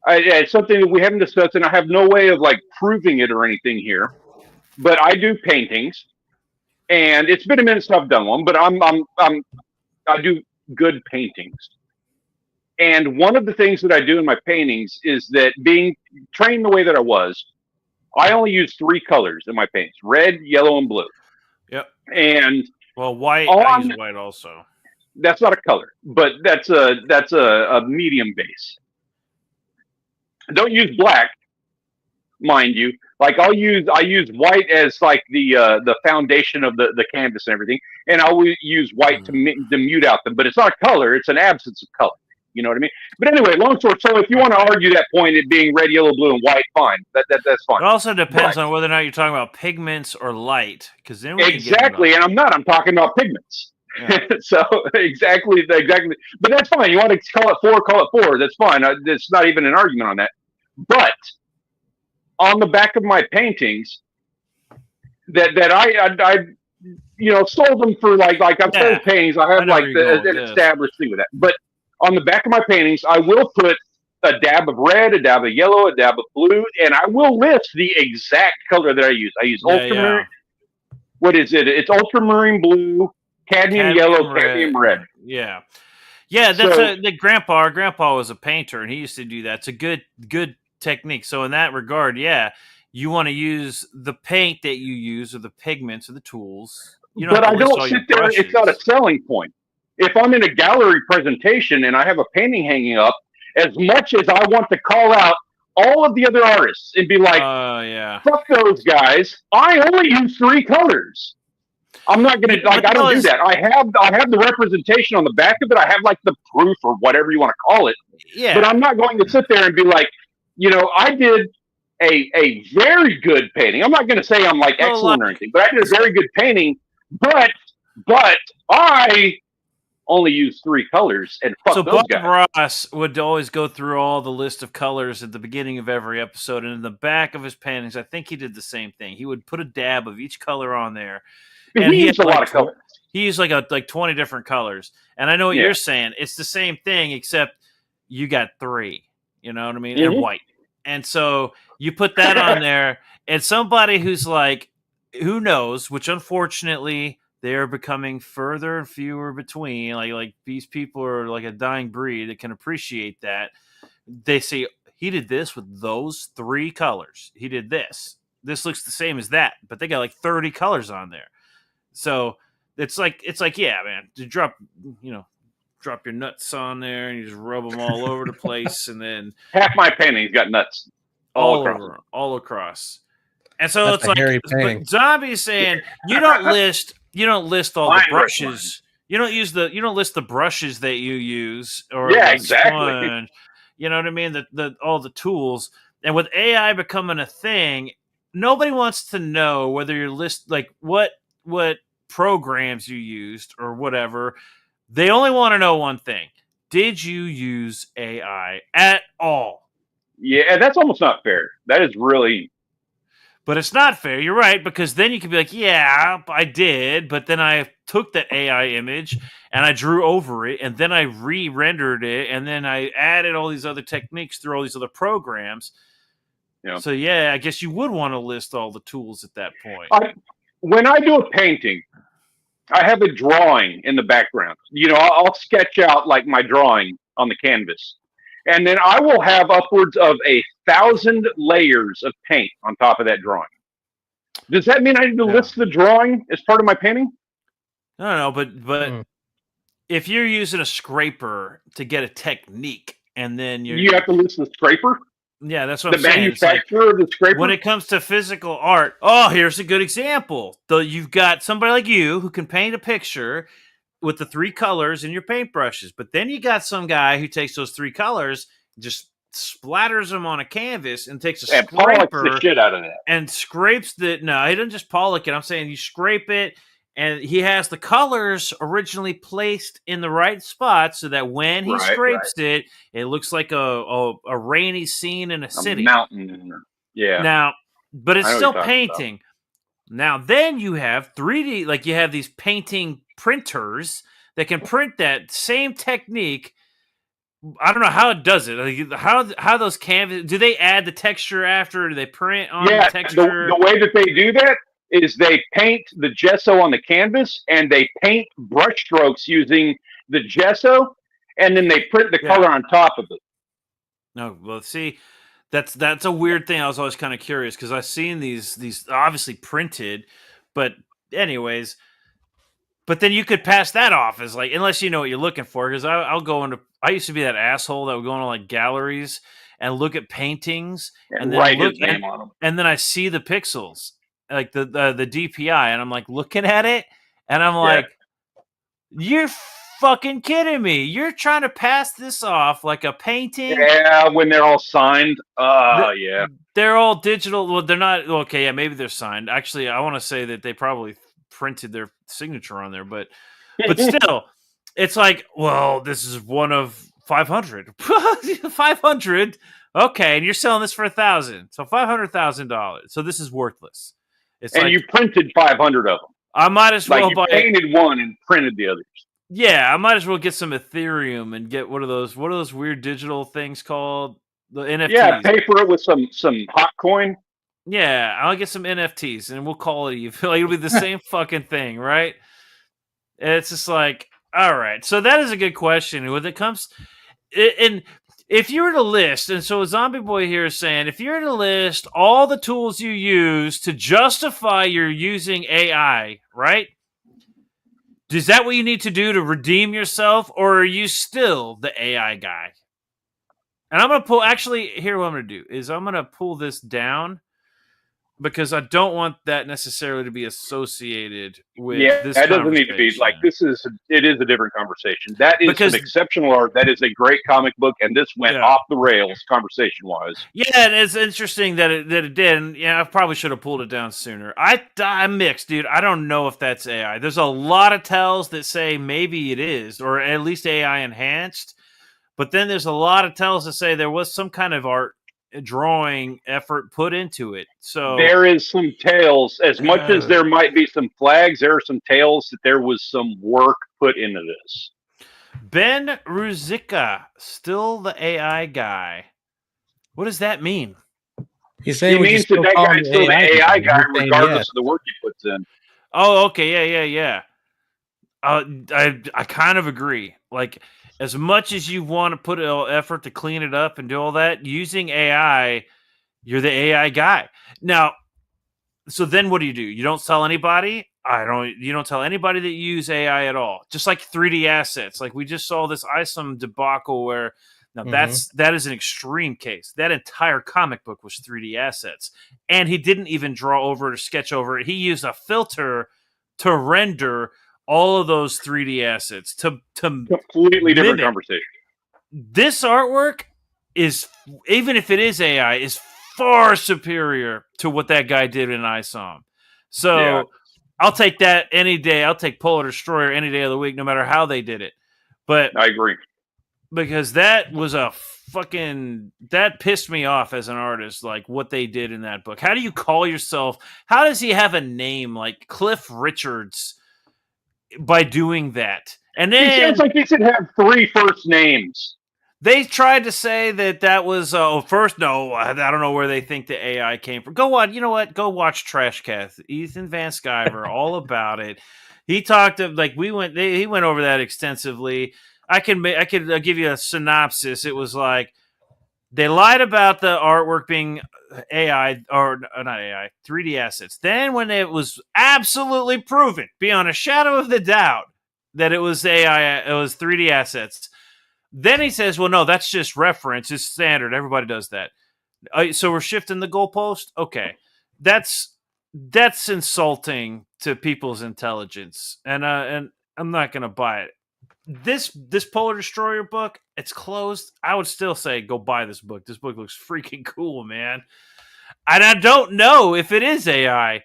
It's something that we haven't discussed, and I have no way of like proving it or anything here. But I do paintings, and it's been a minute since I've done one. But I do good paintings, and one of the things that I do in my paintings is that, being trained the way that I was, I only use 3 colors in my paintings: red, yellow, and blue. Yep. And white. I use white also. That's not a color, but that's a medium base. Don't use black. mind you. Like I use white as like the foundation of the canvas and everything, and I will use white to mute out them. But it's not a color; it's an absence of color. You know what I mean? But anyway, long story. So if you want to argue that point, it being red, yellow, blue, and white, fine. That's fine. It also depends on whether or not you're talking about pigments or light, because then we exactly, and I'm not. I'm talking about pigments. Yeah. So exactly. But that's fine. You want to call it four. That's fine. It's not even an argument on that. But on the back of my paintings, that I sold them for like I've sold paintings. I have like an established thing with that. But on the back of my paintings, I will put a dab of red, a dab of yellow, a dab of blue, and I will list the exact color that I use. I use ultramarine. Yeah. What is it? It's ultramarine blue, cadmium yellow, cadmium red. Yeah. Yeah, that's the grandpa. Our grandpa was a painter, and he used to do that. It's a good technique. So in that regard, you want to use the paint that you use, or the pigments, or the tools. But I don't sit there. It's not a selling point. If I'm in a gallery presentation and I have a painting hanging up, as much as I want to call out all of the other artists and be like, fuck those guys, I only use 3 colors. I'm not going to, I don't do that. I have the representation on the back of it. I have like the proof or whatever you want to call it. Yeah. But I'm not going to sit there and be like, I did a very good painting. I'm not going to say I'm like excellent or anything, but I did a very good painting, but I only use 3 colors, and fuck those Bob guys. Ross would always go through all the list of colors at the beginning of every episode, and in the back of his paintings, I think he did the same thing. He would put a dab of each color on there. And he used a lot of colors. He used like 20 different colors. And I know what you're saying. It's the same thing, except you got 3. You know what I mean? And white. And so you put that on there, and somebody who's like, who knows, which unfortunately they are becoming further and fewer between. Like these people are like a dying breed that can appreciate that. They say, he did this with those 3 colors. He did this. This looks the same as that, but they got like 30 colors on there. So it's like, yeah, man, to drop your nuts on there and you just rub them all over the place, and then half my painting's got nuts all across. And so that's it's like, but Zombie's saying you don't list all the brushes. You don't list the brushes that you use, or exactly. Sponge, you know what I mean? All the tools. And with AI becoming a thing, nobody wants to know whether you list like what programs you used or whatever. They only want to know one thing: did you use AI at all? Yeah, that's almost not fair. That is really. But it's not fair. You're right, because then you can be like, yeah, I did, but then I took that AI image and I drew over it, and then I re-rendered it, and then I added all these other techniques through all these other programs. Yeah. So, I guess you would want to list all the tools at that point. When I do a painting, I have a drawing in the background. I'll sketch out like my drawing on the canvas. And then I will have upwards of 1,000 layers of paint on top of that drawing. Does that mean I need to list the drawing as part of my painting? No, but if you're using a scraper to get a technique, and then you have to list the scraper? Yeah, that's what I'm saying. The manufacturer of the scraper? When it comes to physical art, here's a good example. Though you've got somebody like you who can paint a picture with the 3 colors in your paintbrushes, but then you got some guy who takes those 3 colors, just splatters them on a canvas, and takes a scraper the shit out of that, and scrapes the. No, he doesn't just polish it. I'm saying you scrape it, and he has the colors originally placed in the right spot, so that when he scrapes it, it looks like a rainy scene in a city, mountain. Yeah. Now, but it's still painting. Now, then you have 3D, like you have these painting printers that can print that same technique. I don't know how it does it. Like, how those canvas, do they add the texture after? Do they print on the texture? The way that they do that is they paint the gesso on the canvas, and they paint brush strokes using the gesso, and then they print the color on top of it. No, well, see, that's a weird thing. I was always kind of curious, because I've seen these obviously printed, but anyways. But then you could pass that off as like, unless you know what you're looking for, because I used to be that asshole that would go into like galleries, and look at paintings And and then write look his name on them. and then I see the pixels, like the DPI, and I'm like looking at it, and I'm like, you're fucking kidding me. You're trying to pass this off like a painting. Yeah, when they're all signed. Yeah. They're all digital. Well, they're not. Okay, yeah, maybe they're signed. Actually, I want to say that they probably printed their signature on there, but still, it's like, well, this is one of 500. 500. Okay, and you're selling this for $1,000, so $500,000. So this is worthless. It's And like, you printed 500 of them. I might as well Like you painted one and printed the others. Yeah, I might as well get some Ethereum and get what are those weird digital things called? The NFTs. Yeah, pay for it with some hot coin. Yeah, I'll get some NFTs and we'll call it even. Like, it'll be the same fucking thing, right? It's just like, all right. So that is a good question. When it comes, and if you were to list, and so Zombie Boy here is saying, if you were to list all the tools you use to justify your using AI, right? Is that what you need to do to redeem yourself, or are you still the AI guy? And I'm going to pull, actually, here what I'm going to do is I'm going to pull this down because I don't want that necessarily to be associated with this that doesn't need to be, like, it is a different conversation. That is some exceptional art. That is a great comic book, and this went off the rails conversation-wise. Yeah, and it's interesting that it did, and yeah, I probably should have pulled it down sooner. I'm mixed, dude. I don't know if that's AI. There's a lot of tells that say maybe it is, or at least AI enhanced, but then there's a lot of tells that say there was some kind of art drawing effort put into it. So there is some tales, as much as there might be some flags, there are some tales that there was some work put into this. Ben Ruzicka, still the AI guy. What does that mean? He means that guy's still the AI guy, regardless of the work he puts in. Oh, okay, yeah. I kind of agree. Like, as much as you want to put an effort to clean it up and do all that, using AI, you're the AI guy. Now, so then what do? You don't sell anybody? You don't tell anybody that you use AI at all. Just like 3D assets. Like we just saw this ISOM debacle where now that is an extreme case. That entire comic book was 3D assets. And he didn't even draw over it or sketch over it. He used a filter to render all of those 3D assets to completely different conversation. This artwork is, even if it is AI, is far superior to what that guy did in ISOM. So I'll take that any day. I'll take Polar Destroyer any day of the week, no matter how they did it. But I agree. Because that was that pissed me off as an artist, like what they did in that book. How do you call yourself? How does he have a name like Cliff Richards by doing that? And then it sounds like he should have 3 first names. They tried to say that was first. No, I don't know where they think the AI came from. Go on, you know what? Go watch Trash Cast. Ethan Van Sciver, all about it. He talked of like he went over that extensively. I could give you a synopsis. It was like they lied about the artwork being AI or not AI, 3D assets. Then when it was absolutely proven, beyond a shadow of the doubt, that it was AI, it was 3D assets. Then he says, well, no, that's just reference. It's standard. Everybody does that. So we're shifting the goalpost? Okay. That's insulting to people's intelligence. And I'm not going to buy it. This Polar Destroyer book, it's closed. I would still say go buy this book. This book looks freaking cool, man. And I don't know if it is AI.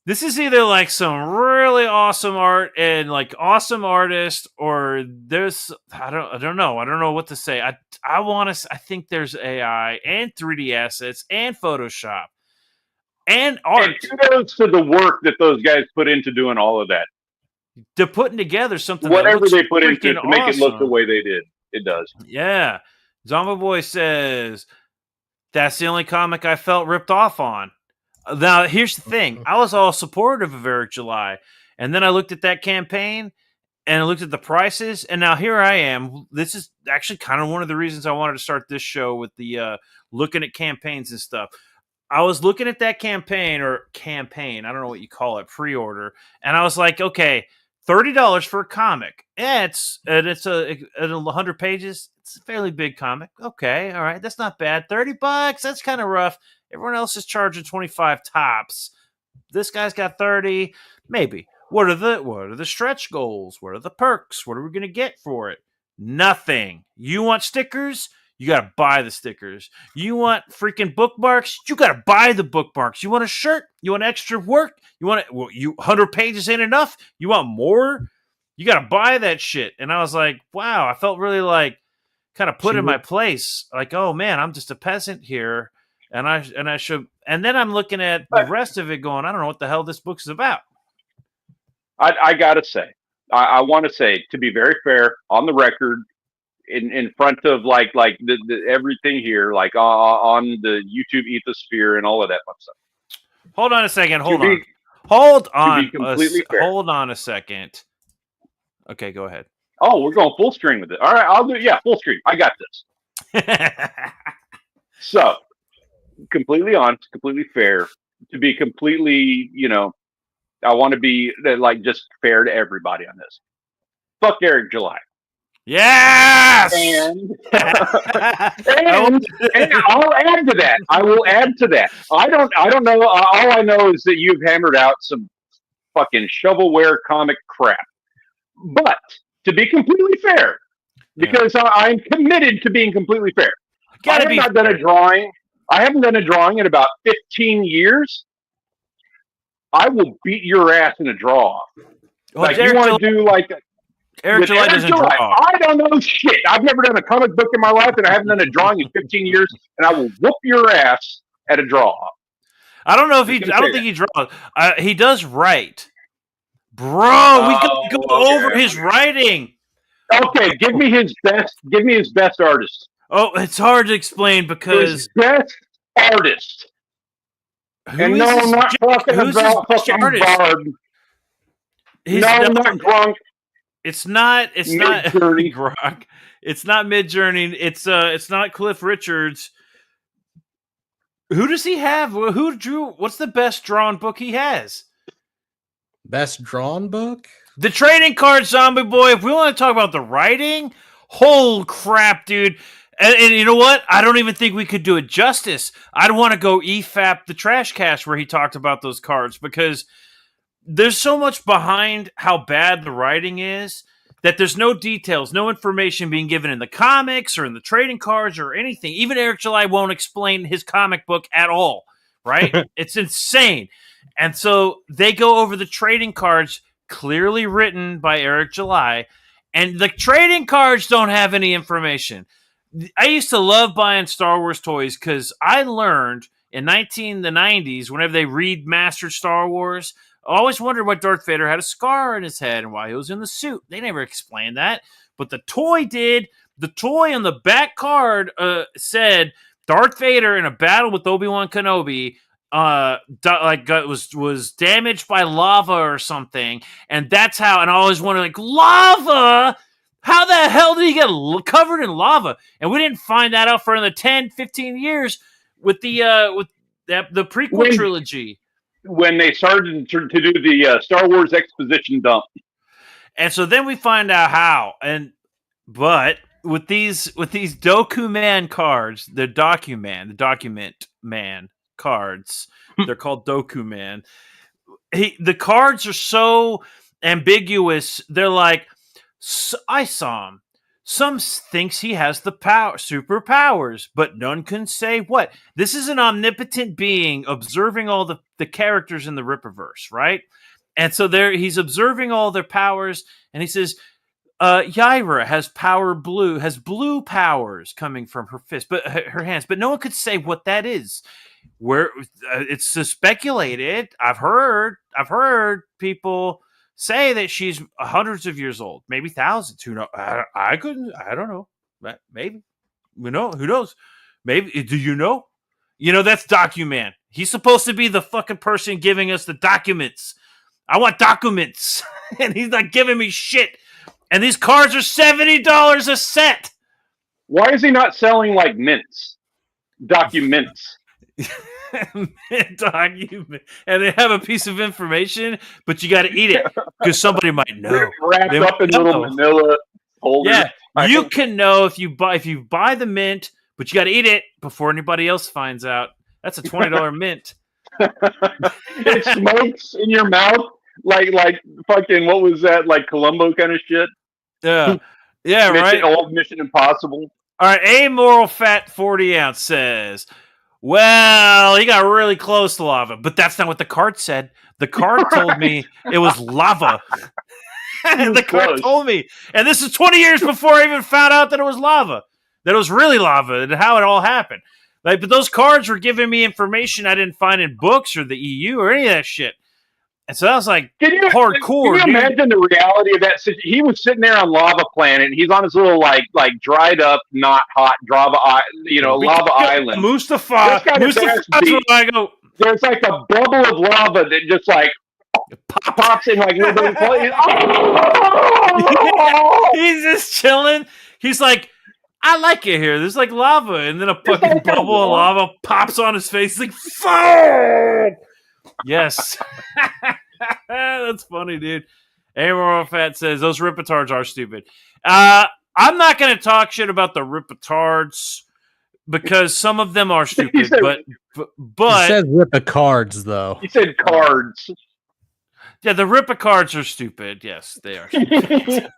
This is either like some really awesome art and like awesome artist, or there's I don't know. I don't know what to say. I think there's AI and 3D assets and Photoshop and art. And kudos to the work that those guys put into doing all of that. They're putting together something. Whatever they put into it to make awesome. It look the way they did. It does. Yeah. Zombie Boy says that's the only comic I felt ripped off on. Now, here's the thing. I was all supportive of Eric July. And then I looked at that campaign and I looked at the prices. And now here I am. This is actually kind of one of the reasons I wanted to start this show with the looking at campaigns and stuff. I was looking at that campaign. I don't know what you call it, pre-order. And I was like, okay, $30 for a comic. It's 100 pages, It's a fairly big comic. Okay, all right, that's not bad. $30. That's kind of rough. Everyone else is charging 25 tops. This guy's got 30, maybe. What are the stretch goals? What are the perks? What are we gonna get for it? Nothing. You want stickers? You gotta buy the stickers. You want freaking bookmarks? You gotta buy the bookmarks. You want a shirt? You want extra work? You want 100 pages ain't enough? You want more? You gotta buy that shit. And I was like, wow, I felt really like kind of put in my place. Like, oh man, I'm just a peasant here. And I should, and then I'm looking at the rest of it going, I don't know what the hell this book's about. I gotta say, I want to say, to be very fair, on the record, in front of like the everything here, like on the YouTube ethosphere and all of that fun stuff. Hold on a second. Hold on a second. Okay, go ahead. Oh, we're going full screen with it. All right, I'll do. Yeah, full screen. I got this. So, completely honest, completely fair. To be completely, I want to be like just fair to everybody on this. Fuck Eric July. Yes. And I'll add to that. I will add to that. I don't know. All I know is that you've hammered out some fucking shovelware comic crap. But to be completely fair, because I'm committed to being completely fair, I have not done a drawing. I haven't done a drawing in about 15 years. I will beat your ass in a draw. Like you want to do like Eric July doesn't draw. I don't know shit. I've never done a comic book in my life, and I haven't done a drawing in 15 years. And I will whoop your ass at a draw. I don't know if he. I don't think he draws. He does write. Bro, we got to go over his writing. Okay, give me his best. Give me his best artist. Oh, it's hard to explain because his best artist. And no, I'm not talking about fucking Bard. No, not Grunk. It's not Mid-Journey. Grok. It's not Mid-Journey. It's not Cliff Richards. Who does he have? Who drew? What's the best drawn book he has? Best drawn book? The trading card, Zombie Boy. If we want to talk about the writing, holy crap, dude. And you know what? I don't even think we could do it justice. I'd want to go EFAP the Trash Cash where he talked about those cards because there's so much behind how bad the writing is that there's no details, no information being given in the comics or in the trading cards or anything. Even Eric July won't explain his comic book at all, right? It's insane. And so they go over the trading cards clearly written by Eric July, and the trading cards don't have any information. I used to love buying Star Wars toys because I learned in the 90s, whenever they remastered Star Wars, I always wondered why Darth Vader had a scar in his head and why he was in the suit. They never explained that, but the toy did. The toy on the back card said Darth Vader in a battle with Obi-Wan Kenobi was damaged by lava or something, and that's how. And I always wondered, like, lava. How the hell did he get covered in lava? And we didn't find that out for another 10, 15 years with the prequel trilogy. When they started to do the Star Wars exposition dump. And so then we find out how. But with these Doku Man cards, the document man cards, they're called Doku Man. The cards are so ambiguous. They're like, I saw him. Some thinks he has the superpowers, but none can say what. This is an omnipotent being observing all the characters in the Rippaverse, right? And so he's observing all their powers, and he says, Yaira has blue powers coming from her fist, but her hands, but no one could say what that is. Where it's speculated. I've heard people say that she's hundreds of years old, maybe thousands. Who knows? I don't know. Maybe. Who knows? Maybe. Do you know? That's Documan. He's supposed to be the fucking person giving us the documents. I want documents. And he's not giving me shit. And these cards are $70 a set. Why is he not selling like mints? Documents. Document, and they have a piece of information, but you got to eat it because somebody might know. Wrapped up in little manila folders. Yeah, You can know if you buy the mint, but you got to eat it before anybody else finds out. That's a $20 mint. It smokes in your mouth like fucking, what was that, like Columbo kind of shit? Yeah, right. Old Mission Impossible. All right, Amoral Fat 40 ounce says, well, he got really close to lava, but that's not what the card said. The card told me it was lava. The card told me, and this is 20 years before I even found out that it was lava, that it was really lava, and how it all happened. Like, but those cards were giving me information I didn't find in books or the EU or any of that shit. And so that was like hardcore. Can you imagine the reality of that? He was sitting there on Lava Planet. And he's on his little like dried up, not hot lava island. Mustafa. That's where I go. There's like a bubble of lava that just like pops in like little. He's just chilling. He's like, I like it here. There's like lava, and then a fucking bubble of lava pops on his face. He's like, fuck. Yes. That's funny, dude. Amoral Fat says those Ripitards are stupid. I'm not going to talk shit about the Ripitards because some of them are stupid, but he said Ripicards though. He said cards. Yeah, the Ripicards are stupid. Yes, they are stupid.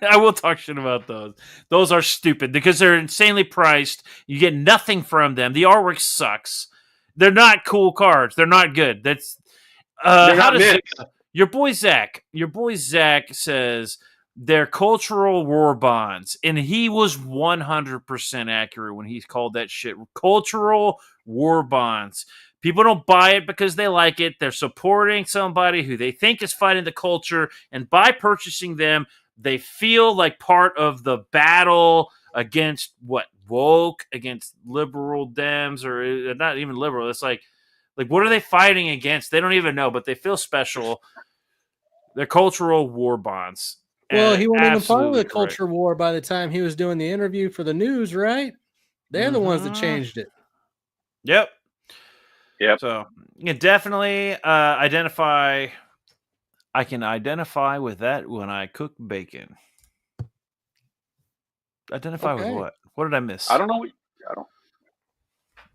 I will talk shit about those. Those are stupid because they're insanely priced. You get nothing from them. The artwork sucks. They're not cool cards. They're not good. That's your boy Zach. Your boy Zach says they're cultural war bonds, and he was 100% accurate when he called that shit cultural war bonds. People don't buy it because they like it. They're supporting somebody who they think is fighting the culture, and by purchasing them, they feel like part of the battle against woke, against liberal Dems, or not even liberal. It's like what are they fighting against? They don't even know, but they feel special. They're cultural war bonds. Well, he wasn't even part of the culture war by the time he was doing the interview for the news, right? They're the ones that changed it. Yep. So you can definitely identify. I can identify with that when I cook bacon. Identify with what? What did I miss? I don't know.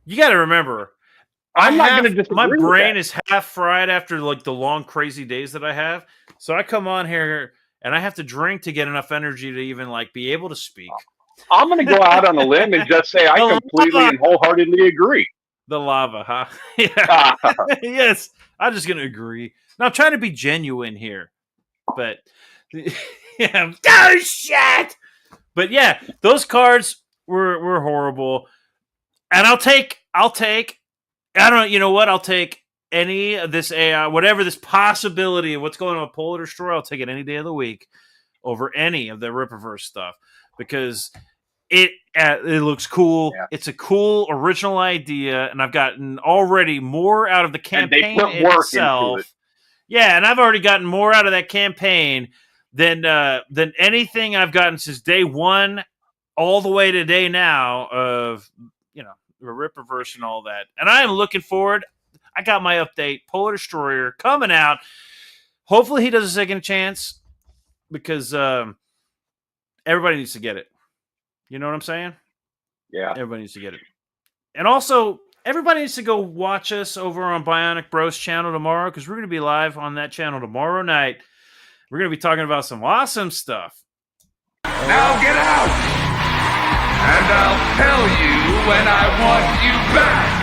You got to remember. I'm not going to disagree. My brain is half fried after like the long, crazy days that I have. So I come on here and I have to drink to get enough energy to even like be able to speak. I'm going to go out on a limb and just say I completely and wholeheartedly agree. The lava, huh? Yeah. Yes, I'm just going to agree. Now I'm trying to be genuine here, but yeah. Oh shit! But yeah, those cards were horrible, and I'll take. I don't. You know what? I'll take any of this AI, whatever this possibility of what's going on with Polar Destroyer. I'll take it any day of the week over any of the Rippaverse stuff because it looks cool. Yeah. It's a cool original idea, and I've gotten already more out of the campaign and they put work itself. Into it. Yeah, and I've already gotten more out of that campaign than anything I've gotten since day one, all the way to day now of the Rippaverse and all that. And I am looking forward. I got my update, Polar Destroyer coming out. Hopefully, he does a second chance because everybody needs to get it. You know what I'm saying? Yeah, everybody needs to get it. And also, everybody needs to go watch us over on Bionic Bro's channel tomorrow because we're going to be live on that channel tomorrow night. We're going to be talking about some awesome stuff. Now get out! And I'll tell you when I want you back!